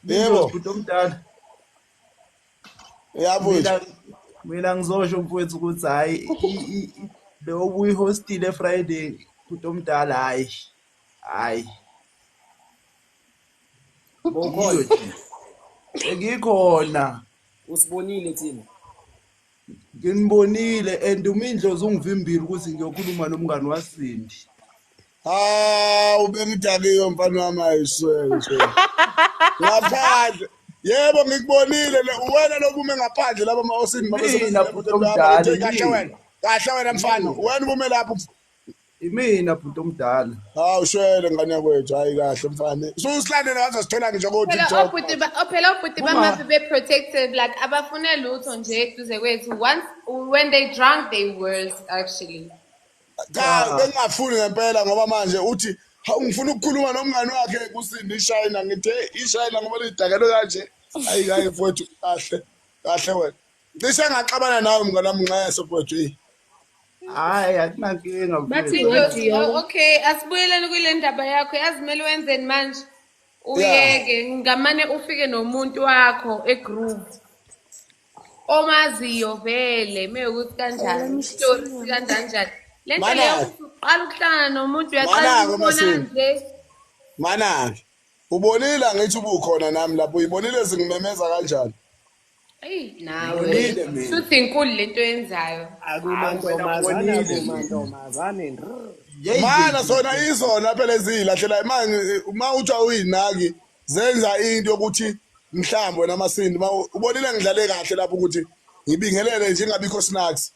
yebo Kutomdala. yabona Mina ngizosho mfowethu ukuthi hayi lo buyi-hostile Friday kutomdala hayi. Bokhona Ngikhona. usibonile thina Nginibonile and uMindlozi ungivimbile ukuthi ngiyokhuluma nomngani waSindi. ubengidakiwe mfana wami ayiswele ngaphandle yebo ngikubonile wena lobume ngaphandle laba ma-osini kahle wena mfana wena ubume lapho Imina bhuti omdala. hawu shwele ngane yakwethu hayi kahle mfana susilandele wazosithola ngisho ko-TikTok phela obhuti bamafi be-protected like abafune lutho nje eduze kwethu once when they drunk they worse actually bengingafuni ngempela ngoba manje uthi ngifuna ukukhuluma nomngani wakhe kusindi ishayina ngithe ishayina ngoba lidakelo kanje hayi mfowethu kahle wena cishe ngaxabana nawe mngani wami nxeso mfowethu Hayi akunankinga mfowethu okay asibuyeleni kule ndaba yakho yazimele wenzeni manje uyeke ngamane ufike nomuntu wakho egroup omaziyo vele mekuthi kanjani story kanjani lento leyo uqala ukuhlangana nomuntu uyaqala ukubona nje mana ubonile ngithi ubukhona nami lapho uyibonile singimemeza kanjani nawe futhi inkulu lento yenzayo akumantombazane mana sona izona phela ezilahlela manje uma uthi uyinaki zenza into yokuthi mhlambo namasindi ubonile ngidlale kahle lapho ukuthi ngibingelele nje ngabikho snacks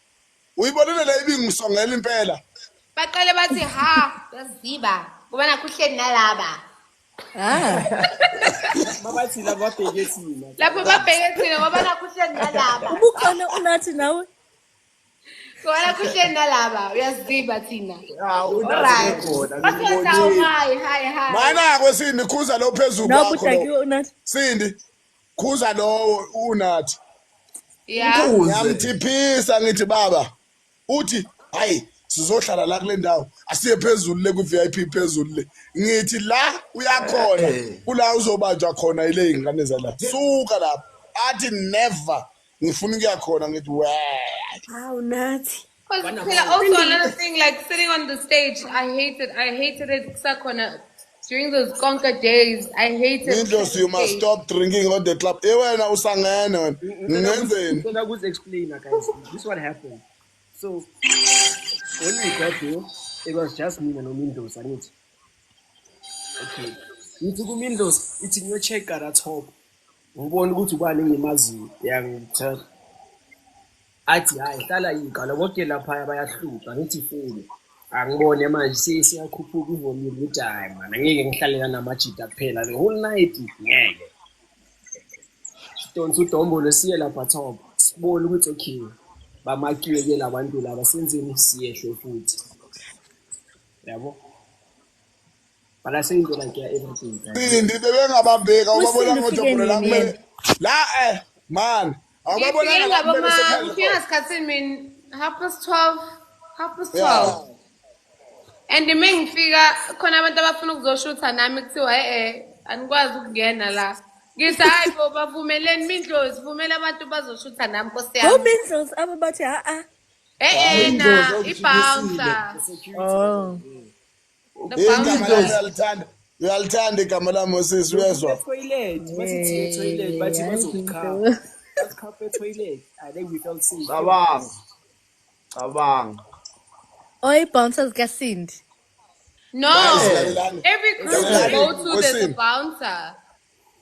uyibonile le ibingisongela impela baqale bathi yaziba ngoba nakuhleli nalaba babathi laba babheke thina lapho babheke thina ngoba nakuhleli nalaba ubukhona unathi nawe ngoba nakuhleli nalaba uyaziba thina hi mana kwesindi khuza lo phezulu nawe udakiwe unathi Sindi khuza lo unathi yeah ngiyamthiphisa ngithi baba uthi hayi sizohlala la kule ndawo asiye phezulu le ku-VIP phezulu le ngithi la uyakhona kula uzobanjwa khona ile ingane zala suka lapho athi never ngifuna ukuya khona ngithi How nathi. Also another thing like sitting on the stage I hated it kusakhona during those conquer days I hated Mindlozi you must stop drinking on the club wena usangene wena ngenzeni ngicela ukuzi-explain guys this is what happened so when we got here it was just me and Mindlozi angithi okay ngithi kuMindlozi ithi ngiyo-check-a la top ngibona ukuthi ubani engimaziyo yangithatha athi hayi hlala yigala bonke laphaya bayahlupha ngithi funi angibone manje siyakhuphuka ivolume ukuthi hayi mana ngeke ngihlalela namajita kuphela the whole night ngeke sidonsa udombolo siye lapha top sibone ukuthi okay bamakiwe ke labantu laba senzeni siyehle futhi yabo bala seyinto like everything Sindi bebengabambeka ubabona ngoJombolo la kumele la man awubabona la kumele ufika ngasikhathini mina 12:30 and mengifika khona abantu abafuna ukuzoshutha nami kuthiwa anikwazi ukungena la ngithi hayi bo bavumeleni Mindlozi vumela abantu bazoshutha nami nkosi yami Mindlozi ababathi na ibouncer uyalithanda igama lami sisi uyezwa toilet bathi bazokhapha toilet and then we felt safe Baba cabanga. Oy bouncers kaSindi. No, Guys, lalelani. every group we go to there's a bouncer.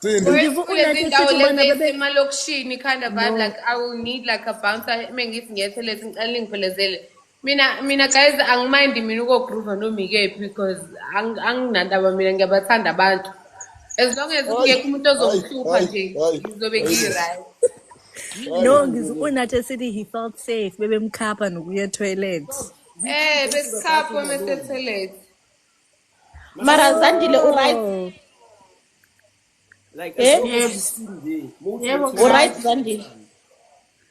Sindi. Whereas Ngivu kule unathi zindawo sithi bona lezi bebe esemalokishini kind of vibe, No. like I will need like a bouncer mengithi ngiyethelezi ngicela ngiphelezele. Mina guys angimind mina ukogroove noma ikephi because anginandaba mina ngiyabathanda abantu. As long as kungekho umuntu ozongihlupha nje ngizobe ngi-right. No, ngivu unathi sithi he felt safe bebemkhapha nokuya toilet. Besikhapha mesethelezi. Mara Zandile uright. Oh. Like Eh? as long as you still there. Most Yebo, of the time, Uright Zandile.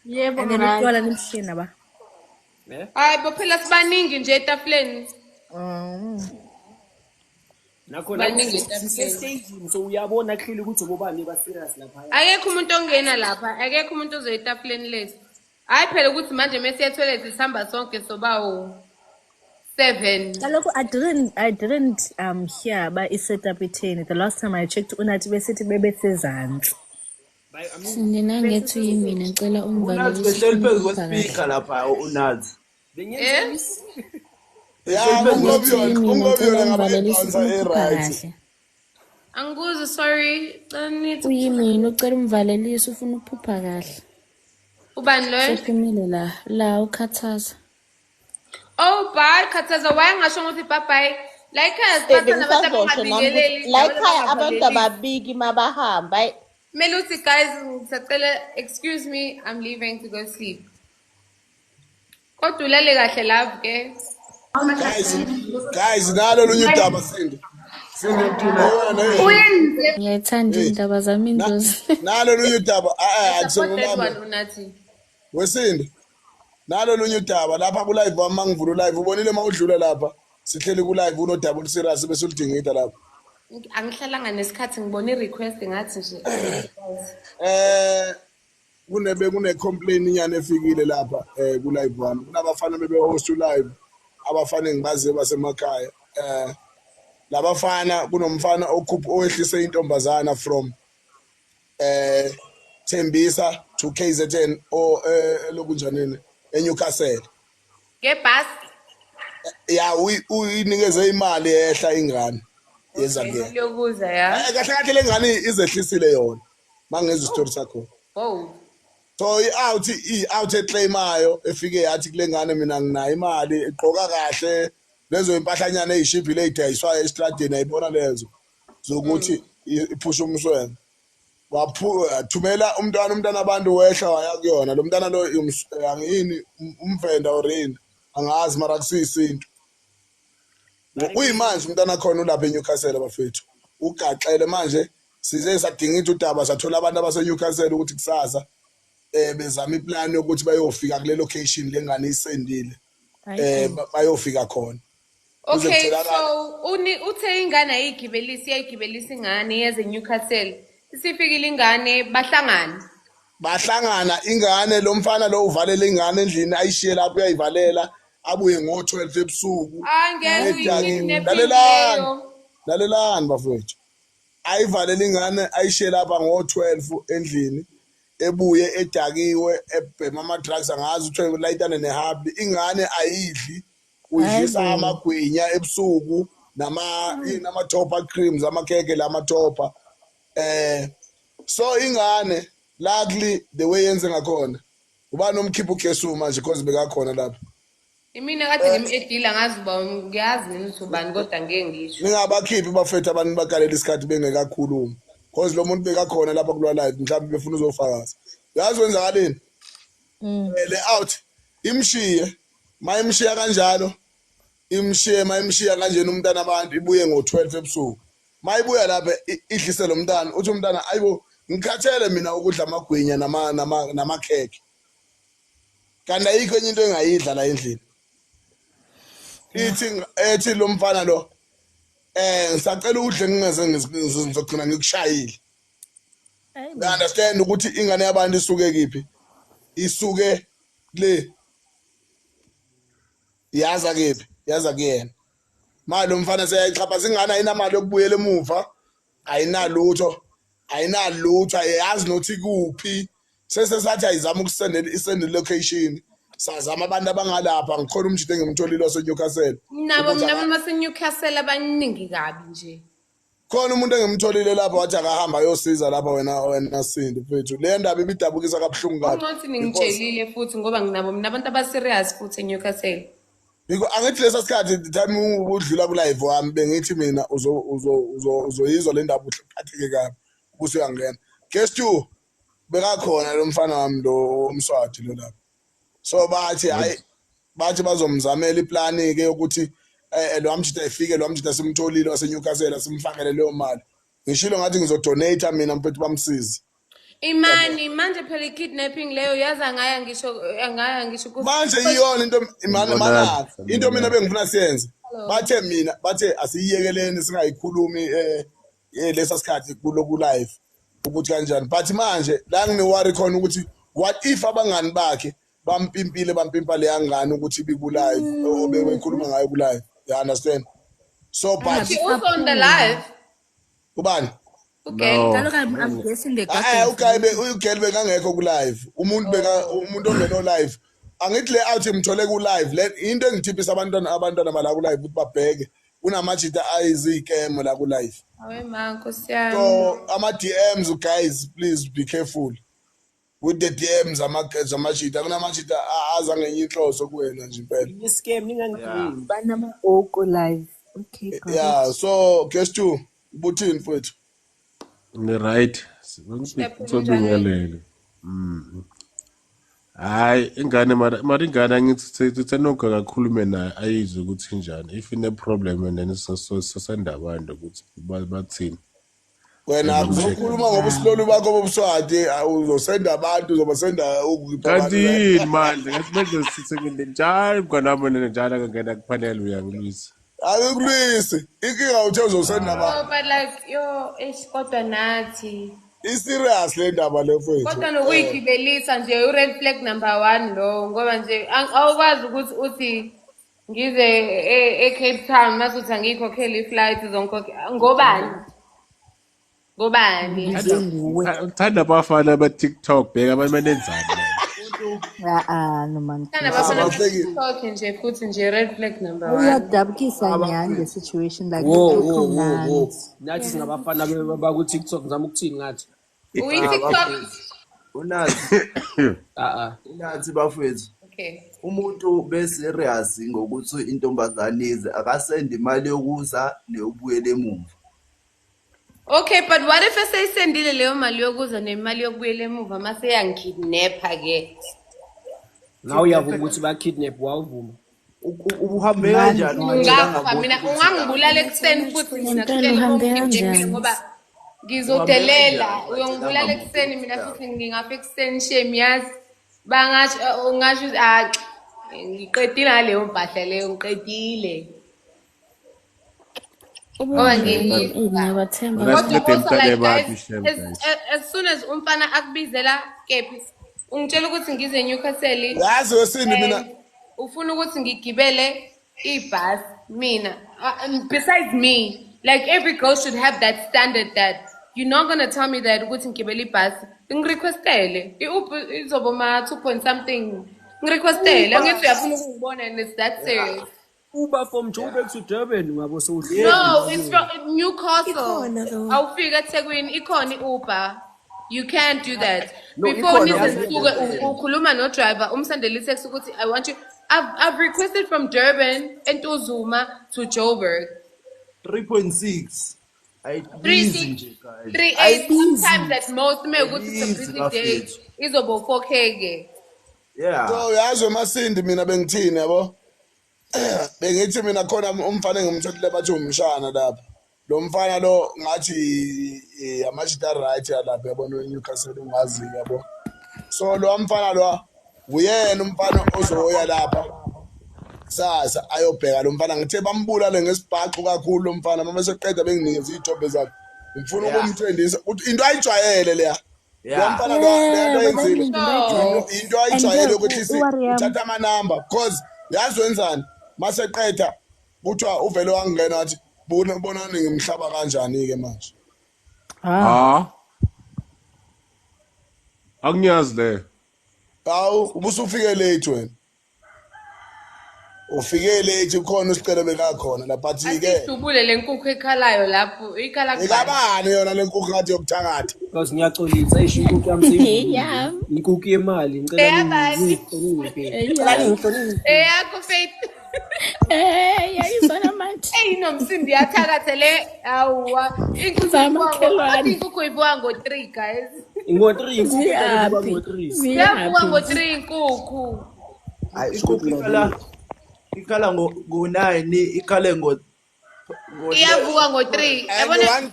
Yebo, And then right. utwala nimshina ba. eh? Hayi bophela sibaningi nje etafuleni. Nakhona Baningi sisestaging so uyabona clearly ukuthi bobani ba-serious lapha. Akekho umuntu ongena lapha, akekho umuntu ozoya etafuleni lesi. Hayi phela ukuthi manje mase toilet sihamba sonke sobawo 7. Kaloku I didn't hear about i-setup itheni. The last time I checked unathi besithi bebesezantsi. Sinangethu yimina ngicela Unathi ungivalele behleli phezu isikhumbuzo kwespeaker lapha unathi. Yeah, ungobiyona ngicela ngabe ungivalele bouncer isikhumbuzo right. kahle. Angikuzi sorry. Nithi Uyimina ucela ungivalelise ufuna ukuphupha kahle. ubani lo? Sephumile la ukhathaza. Oh bye Khathaza why ngasho ukuthi bye bye. Like asiphatha nabantu Bengisazosho nami abangabingeleli. la ekhaya abantu ababiki mabahamba. Hayi. Kumele uthi guys ngisacela excuse me I'm leaving to go sleep. Kodwa ulale kahle lapho ke. Guys, nalo lunye udaba Sindi. Sindi wena. Ngiyayithanda indaba zami indozi. Nalo lunye udaba. Support that Akusengibambe. one unathi. Wesindi. Nalo lunye udaba lapha ku live wami mangivula live ubonile mawudlula lapha. Sihleli ku live unodaba oluSerious bese ulidingida lapha. Angihlalanga nesikhathi ngibona irequest ngathi nje. Kune complaint inyane efikile lapha ku live wami. Kunabafana bebe host live. Abafana engibazi basemakhaya. Labafana kunomfana owehlise intombazana from Tembisa to KZN or lokunjanini eNewcastle. Ngebus. Yeah, uyinikeze imali ehla ingane yenza ke. Siyokuza ya. Kahle kahle lengane izehlisile yona. Mangezwe story sakho. Oh. So i-out eclaimayo efike yathi kule ngane mina nginayo imali egqoka kahle lezo impahlanyana ezishibhile ezidayiswayo estradini ayibona lezo zokuthi iphusha umswengo wathumela umntwana abantu wehla waya kuyona lo mntwana lo angini umvenda orini angazi mara kusiyisinto uyimanje umntwana khona ulapha eNewcastle abafethu ugaxele manje size sadinga udaba sathola abantu abaseNewcastle ukuthi kusasa bezama iplan yokuthi bayofika kule location lengane isendile bayofika khona. Okay, so uthe ingane ayigibelisa ingane yeze Newcastle. Isifikile ingane bahlangana ingane lo mfana lo uvalele ingane endlini ayishiye lapho uyayivalela abuye ngo12 ebusuku. Lalelani bafowethu. Ayivalela ingane ayishiye lapha ngo12 endlini. Ebuye edakiwe ebhema ama-drugs angazi ukuthi ulayitane nehabli ingane ayidli udlisa amagwinya ebusuku nama-topper creams amakhekhe lama-topper so ingane luckily the way yenze ngakhona ubani omkhipha ugesu manje because bekakhona lapha Imina kade ngimedila ngazi uba ngiyazi mina ukuthi ubani kodwa ngeke ngisho. Ningabakhiphi bafethu abantu bagalela isikhathi bengekakhulumi because lo muntu bekakhona lapha kulwa live mhlawumbe befuna uzofakaza yazi wenzakaleni le out imshiye mayimshiya kanjalo mayimshiya kanjena umntana abantu ibuye ngo12 ebusuku mayibuya lapha idlise lo mntana uthi umntana ayibo ngikhathele mina ukudla amagwinya namakhekhe kanti ayikho enye into engayidla la endlini ethi lo mfana lo ngisacela udle ngingeze ngizogcina ngikushayile I understand ukuthi ingane yabantu isuke kiphi isuke le yaza kuyena manje lo mfana seyayichaphaza ingane ayinamali yokubuyela emuva ayinalutho ayazi nothi kuphi sesathi ayizama ukusendela location sazama abantu abangalapha ngikhona umjide ngimtholile waseNewcastle Nabo baseNewcastle abaningi kabi nje. khona umuntu engimtholile lapha wathi akahamba ayosiza lapha wena Sindi mfethu le ndaba ibidabukisa kabuhlungu kabi Ungathi ningitshelile futhi ngoba nginabo mina abantu abaserious futhi eNewcastle. Angithi lesa sikhathi the time udlula ku live wami bengithi mina uzoyizwa le ndaba uphatheke kabi ukuthi uyangena guess you bekakhona lo mfana wami lo umswati lo lapha so bathi hayi bathi bazomzamela iplani ke ukuthi lo amjita efike lo amjita simtholile waseNewcastle simfakele leyo mali ngishilo ngathi ngizodonate mina mfethu bamsize Imani manje phela kidnapping leyo yaza ngaya ngisho manje iyona into imani mana into mina bengifuna siyenze bathe asiyiyekeleni singayikhulumi lesa sikhathi kuloku live ukuthi kanjani but manje la ngine-worry khona ukuthi what if abangani bakhe bampimpa le yangane ukuthi biku live obekhuluma ngayo ku live you understand so but also on the live ubani okay I'm guessing they got uGelbe kangekho ku live umuntu ongeno live angithi le out imthole ku live le into engithiphisa abantwana bala ku live ukuthi babheke unamajita ayizikemo la ku live awe manko siyami so ama DMs guys please be careful with the DMs amajita kunamajita aza ngenye inhloso kuwena nje impela Scam ningangibini. Banama Oko live. Okay, yeah so guess you ubuthini mfethu ni right ngitholungelele hayi ingane mara ingane angithi senokho kakhulume naye ayizwe ukuthi njani if ine problem and then sasenda abantu ukuthi bathini wena uzokhuluma ngoba usilolu bakho bobuswati uzosenda abantu uzobasenda kanti yini manje ngathi manje sisengene njalo mnganami njalo akangena kupanel uyangilwisa akulwisi inkinga uthe uzosenda abantu but like yo kodwa nathi serious le ndaba le mfethu kodwa nokuyigibelisa nje u-red flag number 1 lo ngoba nje awukwazi ukuthi uthi ngize eCape Town masuthi angikhokhela iflight ngobani uthanda abafana ba-TikTok bheka banenzani no man. TikTok nje futhi nje red flag number 1 uyadabukisa nyani the situation like whoa. Nathi singabafana baku TikTok ngizama ukuthini ngathi uyi-TikTok unathi unathi bafethu okay umuntu beserious ngokuthi intombazane ize akasende imali yokuza neyobuyela emuva. Okay, but what if eseyisendile leyo mali yokuza nemali yokubuyela emuva mase yangikidnapha ke? Ngaw uyavuma ukuthi ba kidnap wawuvuma. Uhambe kanjani Ngapha mina ungangibulala ekuseni futhi mina kutheni ngoba ngizodelela uyongibulala ekuseni mina futhi ngingafa ekuseni shame yazi bangasho ungasho ngiqedile ngaleyo mpahla leyo ngiqedile. As soon as umfana akubizela kephi ungitshela ukuthi ngize eNewcastle yazi wesini mina ufuna ukuthi ngigibele ibus mina besides me like every girl should have that standard that you're not going to tell me that ukuthi ngigibele ibus ngirequestele iUber izoba ma 2 point something ngirequestele angithi uyafuna ukungibona and it's that serious. Uber from Joburg to Durban ngabo sewudlile. No, it's from Newcastle. Awufika eThekwini ikhona iUber. You can't do that. Before nisuke ukhuluma no driver umsandele itext ukuthi I want you I've requested from Durban and Uzuma to Joburg. 3.6 3.8 sometimes at most me ukuthi it's a busy day izobo 4K ke. Yeah. So yazi Masindi mina bengithini yabo bengithi mina khona umfana engimtholile bathi umshana lapha lo mfana lo ngathi amajita right lapha yabona eNewcastle ungazi yabo so lo mfana lo uyena umfana ozoya lapha sasa ayobheka lo mfana ngithe bambulale ngesibhaqo kakhulu lo mfana mama seqeda benginikeza izithobe zakhe ngifuna ukumthendisa ukuthi into ayijwayele leya lo mfana lo yenzile into ayijwayele ukuthi uthatha ama number because yazi wenzani maseqeda kuthiwa uvele wangena wathi bonani ngimhlaba kanjani ke manje akunyazi le awu ubusufike late wena ufike late ukhona usicelo bekakhona la but ke Asidubule lenkukhu ekhalayo lapho ikhala kubani? ikabani yona lenkukhu ngathi yokuthakatha Because ngiyaxolisa ayisho inkukhu yami seyivukile. Yeah. Inkukhu yemali ngicela Eyabani? ngihloniphe. Eyakho Faith. Yayizona manje. Nomsindi yathakatha le awuwa. Inkukhu ibuka ngo-3 guys. Ngo-3 inkukhu Ziyaphi? ngo-3. Ziyabuka ngo-3 inkukhu. Hayi inkukhu ikhala ngo-9 ikhale Iyavuka ngo-3. Yabona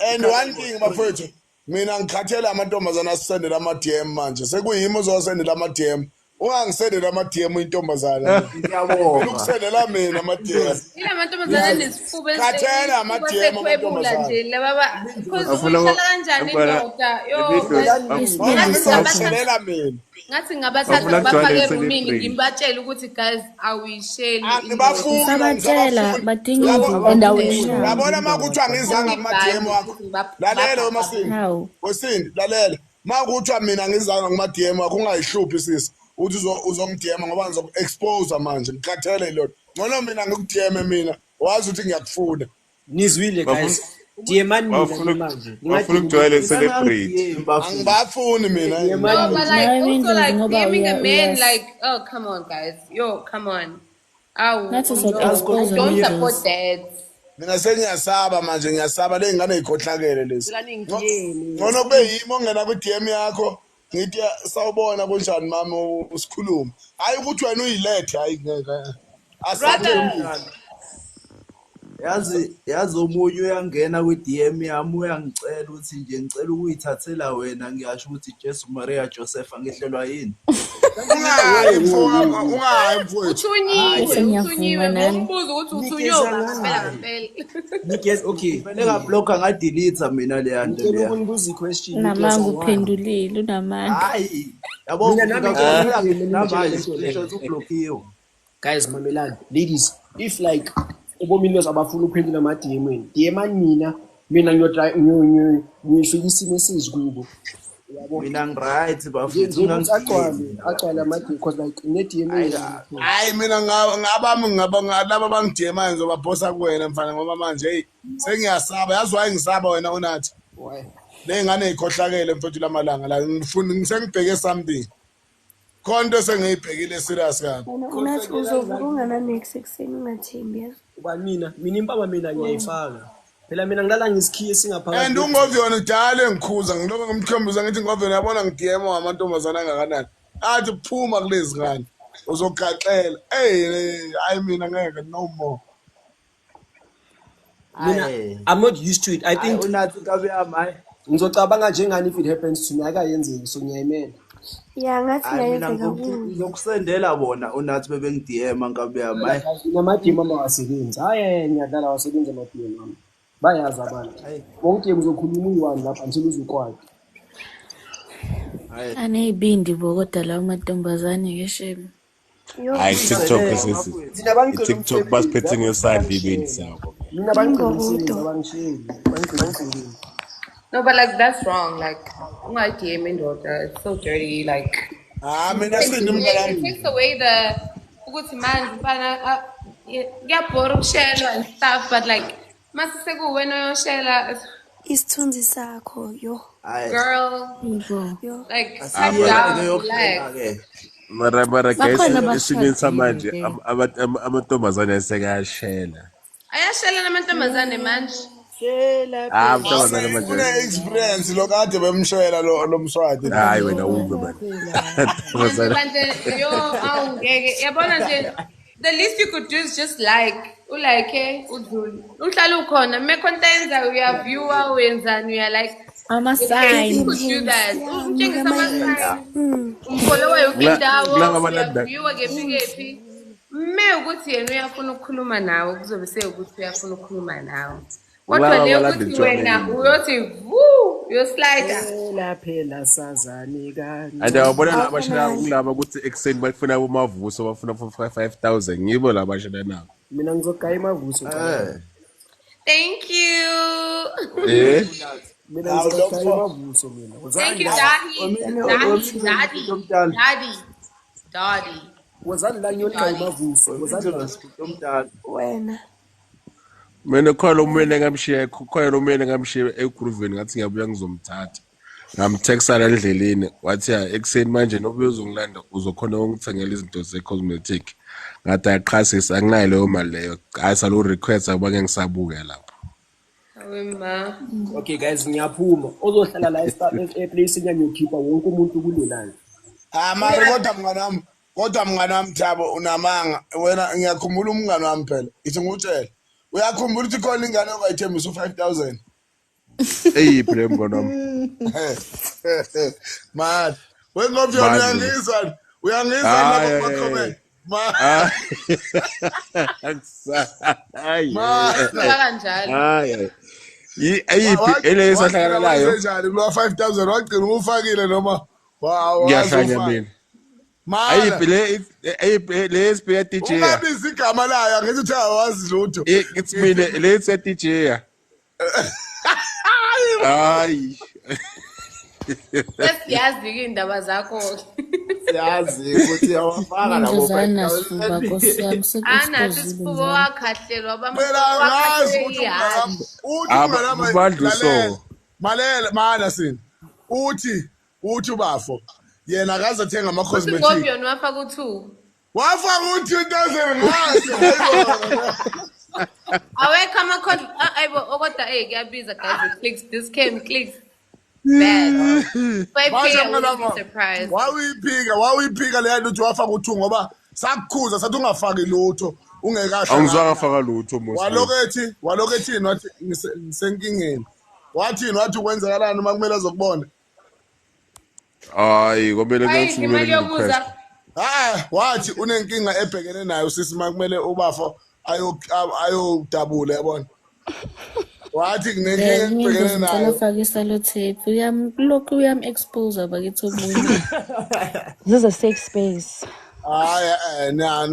and one thing bafethu mina ngikhathela amantombazana asisendela ama-DM manje sekuyimi uzosendela ama-DM ungangisendela ama-DM intombazana ngiyabonga ukusendela mina ama-DM ila mantombazana nesifuba Khathele ama-DM amantombazana. nje lababa because uhlala kanjani indoda Ngizosendela mina ngathi ngabathatha bafake ebumini ngimbatshela ukuthi guys awuyisheli angibafuni Sabatshela badinga izinto endaweni yabo. yabona uma kuthiwa ngizanga kuma-DM wakho lalela umasindi Hawu. wesindi lalela uma kuthiwa mina ngizanga kuma-DM wakho ungayihluphi sisi uthi uzongidema ngoba ngizoku-expose manje ngikhathele ilona ngcono mina ngikudeme mina wazi ukuthi ngiyakufuna Nizwile guys. Diemani manje. Bafuna ukujwayela celebrate. angibafuni mina no but like No, I mean, also like ngoba gaming a man yes. like oh come on guys yo come on awu Nathi soku-expose don't needles. support that mina sengiyasaba manje ngiyasaba le ngane yikhohlakele lezi ngcono kube yimi ongena kwi-DM yakho ngithi sawubona kunjani mama usikhuluma hayi ukuthi wena uyilethe hayi yazi omunye uyangena kwi-DM yami uyangicela ukuthi nje ngicela ukuyithathela wena ngiyasho ukuthi Jesu Maria Joseph angihlelwa yini ungayi mfowethu uthunyiwe ngombuzo ukuthi uthunyoka ngempela Nikes okay. engabloka ngadelete mina le yanto Ngicela leya ukunibuza i-question. Unamanga uphendulile unamanga. hayi yabo Mina nami screenshot ublokiwe Guys, mamelani. Ladies, if like ubomini abafuna uphendula ama-DM DM mina ngiyofikisa imessage kubo. mina ngiright bafethu Agcwale ama-DM because like ne-DM hayi mina ngabami laba abangidemayo ngizobaphosa kuwena mfana ngoba manje hey sengiyasaba yazi waye ngisaba wena unathi ney'ngane y'khohlakele mfethu lamalanga la sengibheke something khona into sengiyibhekile serious kabi Unathi uzovuka ungananex ekuseni ungathembi yazi. ubani mina impama mina ngiyayifaka phela mina ngilala ngisikhiye singaphakathi and ungoviyona kudala engikhuza ngilobe ngimkhombiza ngithi ngoviyona yabona ngidiyema amantombazana angakanani athi phuma kulezi ngane uzogaxela hayi mina ngeke no more mina I'm not used to it. I think unathi kabe yami ngizocabanga njengani if it happens to me akayenzeki so ngiyayimela. Ya ngathi mina ngayenzeka kuwe. ngizokusendela bona unathi bebengidm ngabe yami hayi Nama-DM awasebenzi hayi ngiyadlala awasebenzi ama-DM ami bayazi abantu wonke uzokhuluma uyi-1 lapha until uzukwadi Aney'bindi bo kodwa lawo mantombazane kesheme. Hayi TikTok basiphethe ngesandla ibindi sabo. mina bangigcinisekile bangisheli. no but like that's wrong like ungayidm indoda it's so dirty like mina it takes away the ukuthi manje mfana kuyabhora ukushelwa and stuff but like mase sekuwena oyoshela Isithunzi sakho yo. girl Yo. like calm down relax Mara Bakhona guys esimeni abashadile. samanje amantombazane asekayashela. ayashela namantombazane manje Amantombazane manje. une-experience lo kade bemshela lo mswati Hayi wena ume man. manje yo awungeke yabona nje the least you could do is just like udlule uhlala ukhona mekhontenza uyaviewa uyenzani uya like you Ama-sign. could do that utshengisa ama-sign umfollowa yonke indawo uyaviewa kephi mme ukuthi yena uyafuna ukukhuluma nawe kuzobe sekuthi uyafuna ukukhuluma nawe kodwa le ukuthi wena uyothi uyoslida phela sazane kani Ande wabona labashela kulaba ukuthi ekseni bafuna umavuso bafuna 5,000 ngibo labashela nabo. mina ngizogaya imavuso thank you mina ngizogaya imavuso mina thank you daddy wozani la nyolika umavusi wozani Wena. Mina khona umene ngamshiya eGrooveni ngathi ngiyabuya ngizomthatha. Ngamtexta la endleleni wathi ekseni manje nobuye uzongilanda uzokhona ukungithengela izinto ze-cosmetic. Ngathi ayaqhasisa anginayo leyo mali leyo. Ayisalo request abake ngisabuke lapho. Awema. Okay guys ngiyaphuma ozohlala la eplace enyanyokhipha wonke umuntu kule live. Mari kodwa mngani wami Thabo unamanga wena ngiyakhumbula umngani wami phela ithi ngutshela uyakhumbula ukuthi khona ingane ongayithembisa u5000 eyiphi le mngani wami man wengomfyo uyangizwa lapha kuma comment hayi ayiphi ele esahlakalayo njani lo 5000 wagcina ufakile noma ngiyahlanya mina ayiphi le SPA DJ ungabizi igama layo ngithi uthi awazi lutho ngithi mina le SPA DJ ya hayi Siyazi indaba zakho. Siyazi ukuthi awafaka labo Ngizana sifuba Nkosi yami Ana sisifubo wakhahlelwa Abantu so Malela mana sini uthi ubafo yena akazathenga ama cosmetics Ngobyo wafaka u2 wafaka u2000 ngase awekho ama-code ayibo okoda kuyabiza guys clicks bad 5K surprise wawiphika le nto uthi wafaka u2 ngoba sakukhuza sathi ungafaki lutho ungekahla angizwanga faka lutho mos walokethi wathi ngisenkingeni wathi ukwenzakalani uma kumele azokubona hayi komele ngangifumele request wathi unenkinga ebhekene nayo sisi makumele ubafo ayodabula yabona wathi kunenkinga ebhekene nayo Ngifaka isalotape lokhu expose abakithi omunye This is a safe space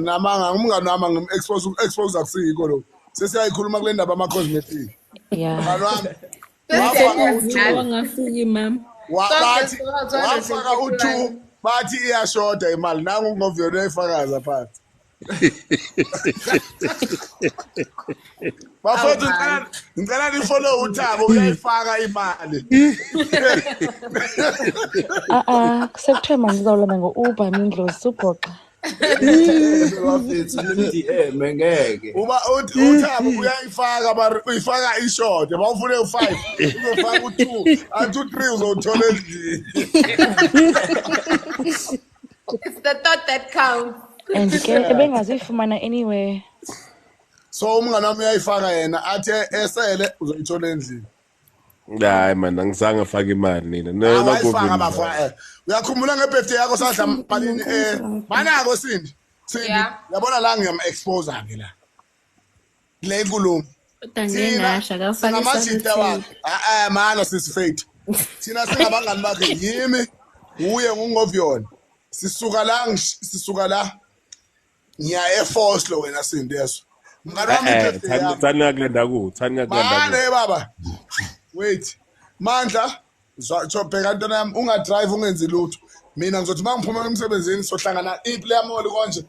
namanga umngani wami ngim-expose akusiko lo sesiyayikhuluma kule ndaba ama-cosmetic mngani wami wangafiki mama wafaka u2 bathi iyashoda imali nangu ngovyo efakaza phansi bafethu ngicela nifollow uThabo uyayifaka imali September ngizolanda ngo-Uber mindlozi subhoqa bafethu DM ngeke uThabo uyayifaka uyifaka ishort bawufune u5 uzofaka u2 and u3 uzothola endlini It's the thought that counts and ebengazifumana anywhere so umngane wami uyayifaka yena athi esele uzoyithola endlini hayi man angizange afake imali nina nawayifaka bafaka uyakhumbula ngebirthday yakho sadla malini manako Sindi yabona la ngiyam-expose ke la le inkulumo mana sisifethu thina singabangani bakhe yimi uye ngungovyona sisuka la ngiya eForce lo wena Sindi yeso mngani wami thani ngakulenda ku mane baba wait Mandla bheka ntona yami ungadrive ungenzi lutho mina ngizothi mangiphuma emsebenzini sohlangana iplayer mall konje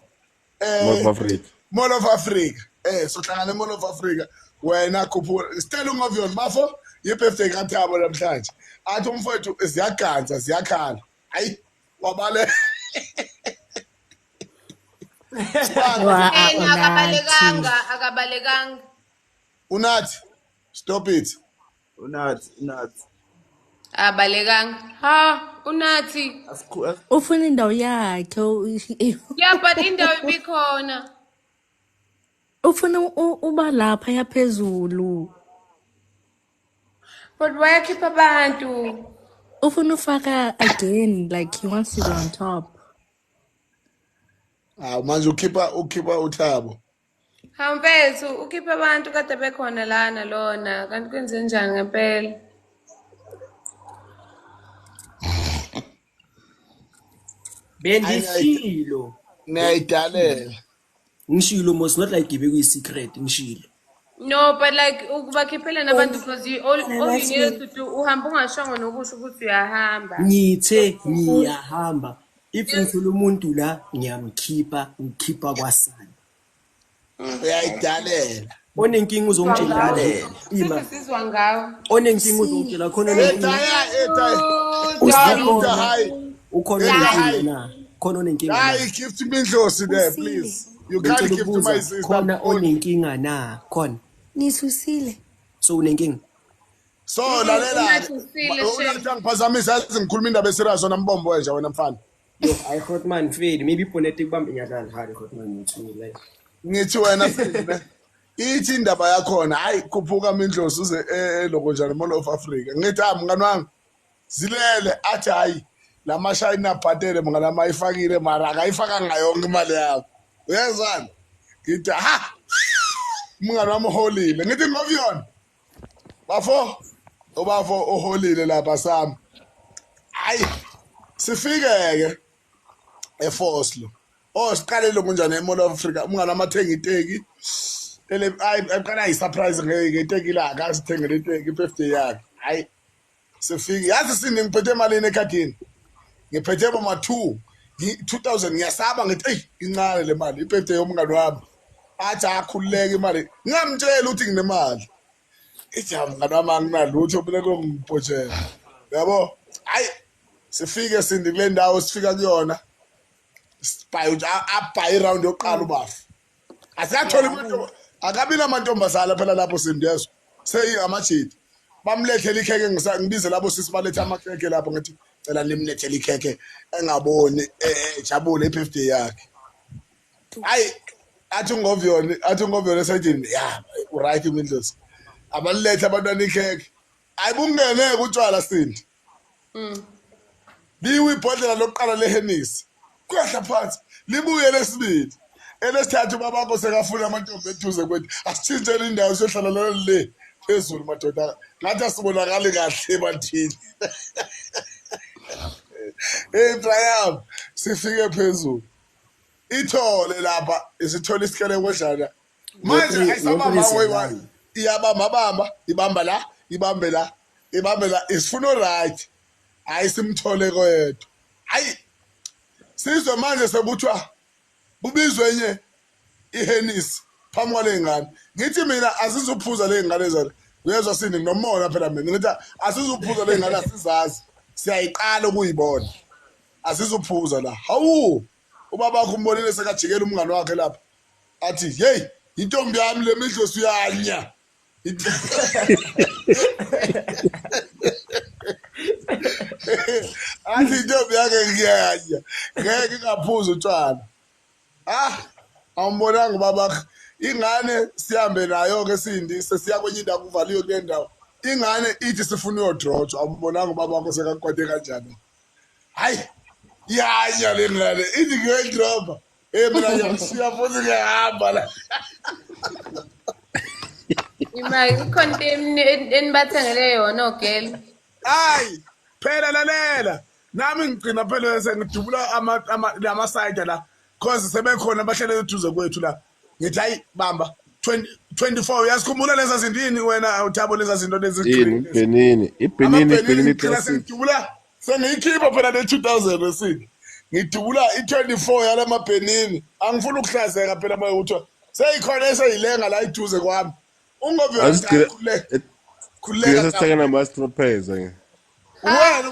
Mall of Africa sohlangana eMall of Africa wena khuphula still ungovyona bafo yibirthday kaThabo namhlanje athi umfowethu ziyaganza ziyakhala hayi wabale akabalekanga unathi stop it unathi abalekanga unathi ufuna indawo yakhe but indawo ibikhona ufuna uba lapha yaphezulu but wayakhipha abantu ufuna ufaka again like he wants to go on top manje ukhipha uThabo Hamfethu ukhipha abantu kade bekhona lana lona kanti kwenze njani ngempela bendishilo niyayidalela ngishilo mos not like gibe kuyi-secret ngishilo no but like ukubakhiphela nabantu because all you need to do uhamba ungashongo nokusho ukuthi uyahamba ngithe ngiyahamba if ngithula umuntu la ngiyamkhipha kwasana uyayidalela onenkinga uzongitshela ima Sizwa ngawo. onenkinga uzongitshela khona onenkinga ukhona onenkinga na khona onenkinga hayi gift Mindlozi there please you can't give to my sister khona onenkinga na khona Nisusile. so unenkinga so lalela unathi ngiphazamisa yazi ngikhuluma indaba eserious wona mbombo wenja wena mfana yo I thought man fade maybe ponete kubamba inyatana hard thought man ngithi wena sine ithi indaba yakhona hayi khuphuka Mindlozi uze eloko njalo Mall of Africa ngithi mngani wami zilele athi hayi lamashayina bhatele mngana mayifakile mara akayifaka ngayonke imali yakho uyazana ngithi ha mngani wami holile ngithi ngobuyona bafo oholile lapha sami hayi sifike ke eFoslo siqalele kunjani eMall of Africa umngane amathenga iteki ayiqala surprise ngeteki la akasithengele iteki 50 yakhe hayi sifike yazi sini ngiphethe imali ekhadini ngiphethe boma 2000 ngiyasaba ngithi ey incane le mali ibirthday yomngane wami athi akhululeke imali ngamtshela ukuthi nginemali ijama ngana manginalutho mina ngongipotshela yabo hayi sifike sindi kule ndawo sifika kuyona abhayi round yoqala ubafu asiyathola umuntu akabi namantombazana phela lapho sindezo seyi amajidi bamlethela ikheke ngibize labo sisi baletha amakheke lapho ngathi cela nimlethele ikheke engaboni ejabule i-birthday yakhe hayi athi ngovyona esayidini ya right Mindlozi abaletha abantwana ikheke ayibungeneke utshwala sindi liwe ibhodlela lokuqala leHennessy kuyahla phansi libuye lesibili elesithathu babakho sekafuna amantombi eduze kwethu asithintele indawo sohlala le phezulu madoda ngathi asibonakali kahle ebathini Brian sifike phezulu ithole lapha isithola isikele kwedlala manje ayisabamba weyi iyabamba ibambe la isifuna right ayisimthole kwethu hayi sizwe manje sebuthwa bubizwe enye iHennessy phambi kwale ngane ngithi mina asizuphuza le ngane zalo uyezwa sini nomona phela mina ngithi asizuphuza le ngane asizazi siyayiqala ukuyibona asizuphuza la hawu ubaba wakho umbonile sekajikela umngane wakhe lapha athi hey intombi yami le Mindlozi uyanya athi intombi yakhe ngiyanya ngeke ngaphuza utshwala awumbonanga ubaba ingane sihambe nayo ke sindi sesiya kwenye indawo kuvaliwe kule ndawo ingane ithi sifuna uyodrotshwa awumbonanga ubaba wakho sekakwade kanjani hayi yanya le ngane ithi ngiyodroba mina ngiyasiya futhi ngiyahamba la Imali ikhona enibathengele yona ogel. Hayi phela lalela nami ngicina phela sengidubula ama side la cause sebekhona abahlele eduze kwethu la ngithi hayi bamba 24 uyasikhumbula leza zindini wena uthabo leza zinto lezi ibhenini sengidubula sengiyikhipha phela le 2000 esini ngidubula i24 yala mabhenini angifuni ukuhlazeka phela maye uthiwa seyikhona eseyilenga la iduze kwami ungobuyona khuleka sitheka nama-stroppers wena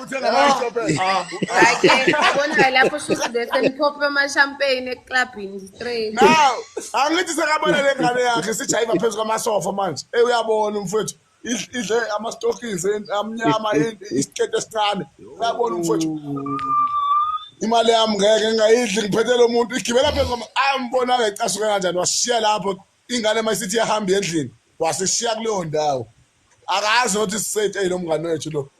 uthenga ama-stroppers Like abona lapho shuthi bese niphophe ama-champagne eclubini straight. now angithi sekabona le ngane yakhe sijayiva phezu kwamasofa manje uyabona umfowethu idle ama-stockings amnyama isikete esincane uyabona umfowethu imali yami ngeke ngayidli ngiphethe lo muntu igibela phezu ambona ecasuke kanjani wasishiya lapho ingane mayisithi yahamba endlini wasishiya kuleyo ndawo akazi ukuthi sisethe lo mngane wethu lo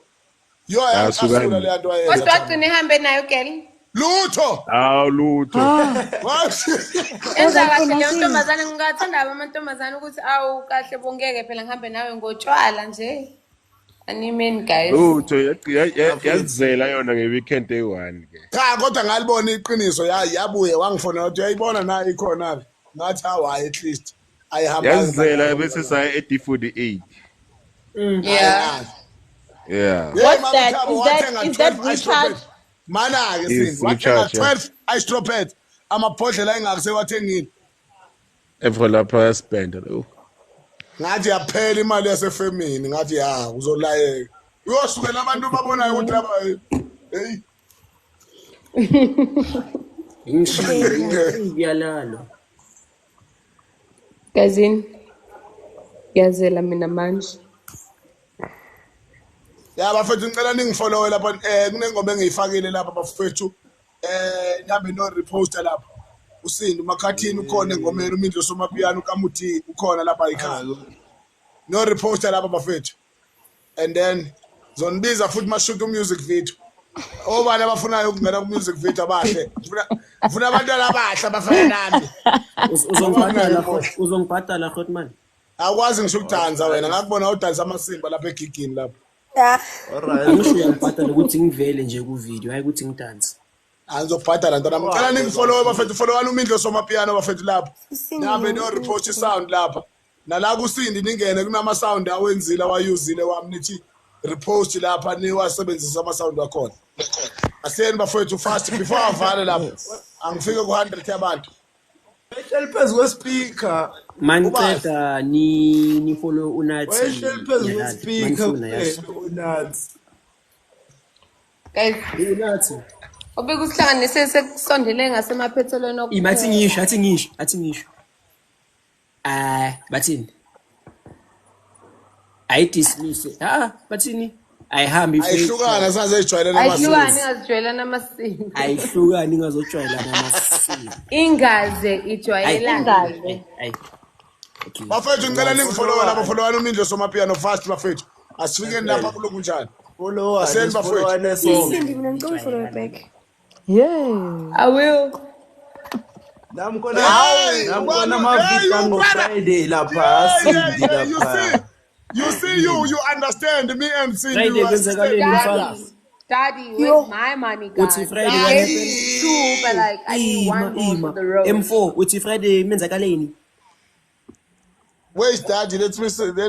yo yasukula le nto ayenza Kodwa agcine ihambe nayo girl. lutho lutho Enza kahle leyo ntombazane ngingathanda amantombazane ukuthi awu kahle bongeke phela ngihambe nawe ngotshwala nje. Animeni guys. lutho yazizela yona nge-weekend eyi-1 ke cha kodwa ngalibona iqiniso yabuye wangifonela ukuthi uyayibona nayo ikhona ke ngathi hawa at least ayihamba yazizela bese saya e-D48 Yeah. yeah What's that? Is that recharge? Mana-ke Yes, Sindi, wathenga ngicharge, yeah. 12 istroped amabhodlela engakusewathengile. Every lapha spend. Oh. Ngathi yaphela imali yasefemini ngathi ya uzolayeka. Uyosukela abantu babonayo ukuthi laba hey Iyalalo. Gazini. Yazela mina manje. Ya bafethu ngicela ningifollow lapha kunengoma engiyifakile lapha bafethu ngihambe no reposter lapha. Usindi uMakhathini ukhona engomeni uMindlo Somapiano kaMuthi ukhona lapha ekhaya. No reposter lapha bafethu. And then zonbiza futhi mashoot music video. Obani abafunayo ukungena ku music video abahle. Ufuna abantwana abahle abafana nami. Uzongibhadala Khotman. Akwazi ngisho ukudansa wena ngakubona udansa amasimba lapha egigini lapha. Alright. Ngisho uyangibhadala ukuthi ngivele nje ku video hayi ukuthi ngidanse. Angizobhadala ntwana ngicela ningifollow bafethu follow uMindlo Somapiano bafethu lapha. Nabe no report sound lapha. Nala kusindi ningene kunama sound awenzile awayuzile wami nithi repost lapha niwasebenzisa ama sound wakhona. Aseni bafethu fast before avale lapha. Angifike ku 100 yabantu. Wehleli phezu kwespeaker. Manceda ni follow uNathi. Wehleli phezu kwespeaker uNathi. Guys, uNathi. obekuhlanganise sekusondele ngasemaphethelweni okuphela. Athi ngisho. Bathini? Ayidismiss. Bathini? Ayihambi ayihlukana sazejwayelana amasiko. Ayihlukani ngazijwayelana amasiko. Ayihlukani ngazojwayelana amasiko. Ingaze ijwayelana. Okay. Bafethu ngicela ningifollow lapha follow uMindlo Somapiano fast bafethu. Asifikeni lapha kuloku njani. Follow aseni bafethu. Sindi mina ngicela follow back. Yeah. I will. Namkona mavika ngo Friday lapha Sindi lapha. You see you understand me and Sindi. Friday kwenzakaleni Daddy, where's my money, guys? Uthi Friday two, but like I need one more for the road. M4 uthi Friday menzakaleni. Where's Daddy? Let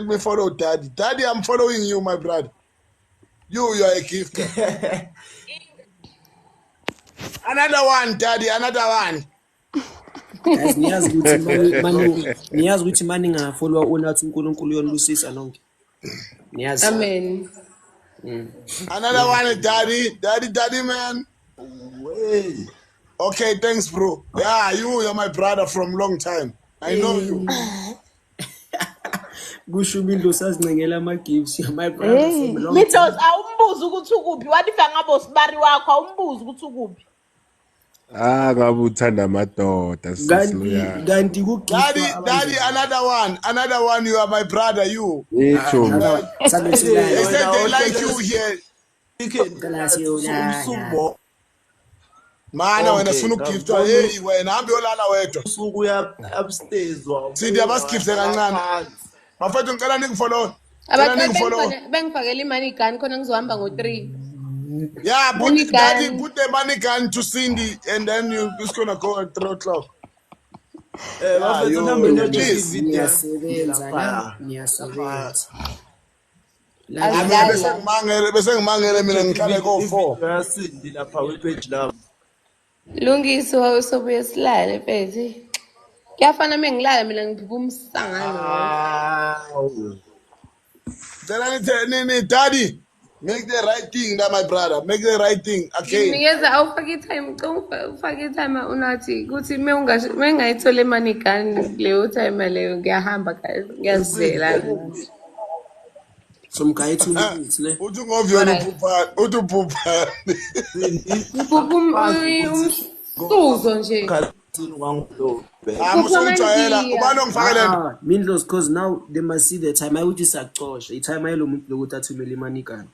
me follow Daddy. Daddy, I'm following you, my brother. You are a gift. Another one, Daddy, another one. Guys, niyazi ukuthi mani ngafollow uNathi uNkulunkulu yonibusisa nonke. Niyazi. Amen. Another one, Daddy, man. Okay, thanks, bro. Yeah, you're my brother from long time. I know you. Kusho uMindlo sazincengela ama gifts my brother from long time. Mitos awumbuza ukuthi ukuphi wathi ngabo sibari wakho awumbuza ukuthi ukuphi. Ngabe uthanda amadoda sisiluya. Kanti ku Daddy, another one, you are my brother, you. Yethu. They said they like you here. Mana wena sifuna ukugiftwa hey wena hambe yolala wedwa. Usuku uya upstairs wa. Sindi abasigifte kancane. Bafethu ngicela ningifollow. Bengifakela imani gun khona ngizohamba ngo3. Yeah, put the money gun to Sindi and then it's gonna go at 3 o'clock. Bafethu nambe nojesu niyasebenza. Bese ngimangele mina ngihlale ko4. Yasindi lapha wepage lapha. Lungiso sobuye silale mfethu. Kuyafana mengilala mina ngiphupha umsangano. Nini Daddy, make the right thing my brother, make the right thing again. Ngiyeza awufake time, ufake time uNathi ukuthi mengayithola imani gani leyo time leyo ngiyahamba guys, ngiyazela. Somgayi 2 minutes le. Uthi ngovyona uphupha, uthi uphupha. Umsuzo nje. Mindlos cause now they must see the time I would disactosha. The time I lo muntu lokuthi athumele imani gani.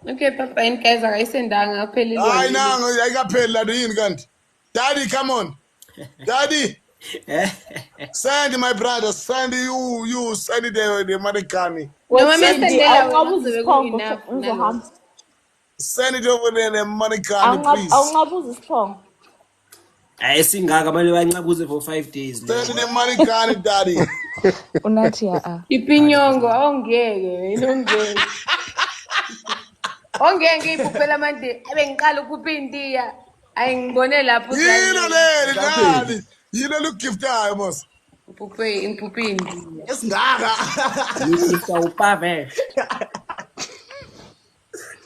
Okay, Papa, and guys, akayisendanga aphelile. Hayi nangu ayikapheli la yini kanti. Daddy, come on. Daddy. Send my brother, send you send the money gani. Send it over there the money gani please. Awungabuza isiphongo. Singaka manje bancabuze for 5 days. Send the money gani Daddy. Unathi Ipinyongo awungeke inongeke. Ongeke ngiyiphuphela manje abe ngiqala ukhupha indiya. Ayingibone lapho Yilo leli nani. Yilo lokugiftayo boss. Uphuphe indiya. Esingaka. Ngifika upave.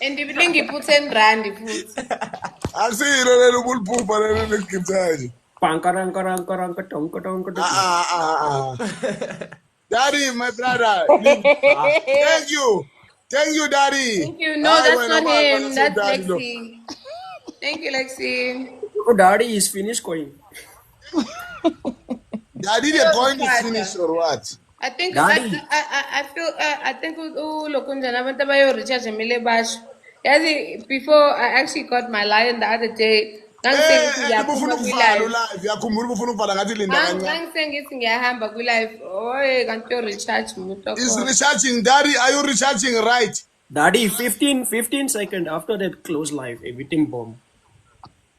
And ibile ngiphuthe 10 rand futhi. Asilo leli ubulphupha leli lokugiftayo. Daddy, my brother. Thank you. Thank you, Daddy. Thank you. No, that's not him. That's Lexi. Thank you, Lexi. Oh, Daddy is finished going. Daddy, the coin is finished or what? I think Daddy. I feel I think lokunjana abantu abayo recharge emile basho. Yazi before I actually got my lion the other day. Ngiyakhumbula ufuna ukuvala ngathi linda kancane. Ngisengithi ngiyahamba ku live. Oy kanti yo recharge umuntu okho. Is recharging, Daddy? Are you recharging right? Daddy, 15 seconds after that close live, everything bomb.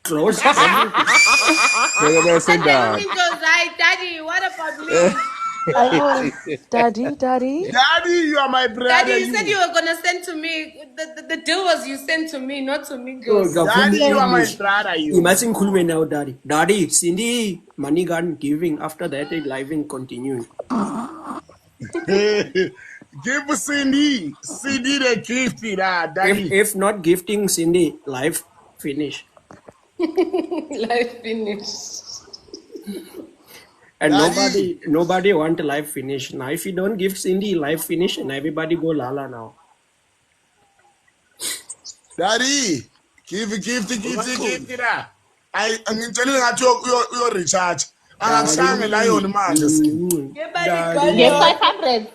Close. Everything. Daddy, what about me? Daddy. Daddy, you are my brother. Daddy, you said you were gonna send to me. The deal was you sent to me, not to me, girls. Daddy, you are my brother. You. Imagine cool now, Daddy. Daddy, Cindy, money gun giving. After that, it living continuing. Give Cindy the gift, Daddy. If not gifting Cindy, live finish. Live finish. And nobody want a live finish. Now, if you don't give Cindy live finish, and everybody go lala now. Daddy, give it. I'm telling you that you recharge. I'm saying lion man. Get 500.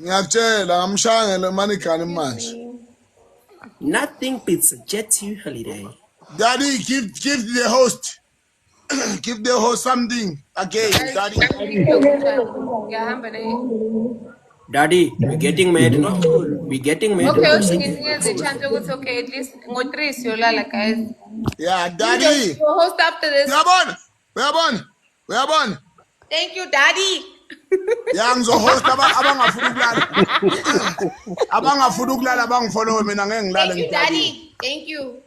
Ngiyakutshela ngamshangele money can manje. Nothing beats a Jet2 holiday. Daddy, give the host. Give the host something again, Daddy. Daddy, we're getting mad now. We're getting mad. Okay, okay, at least ngo-3 siyolala, guys. Yeah, Daddy. We'll host after this. We are born. Thank you, Daddy. Yeah, host abangafuna ukulala abangifollow mina ngeke ngilale ngidadi. Daddy, thank you.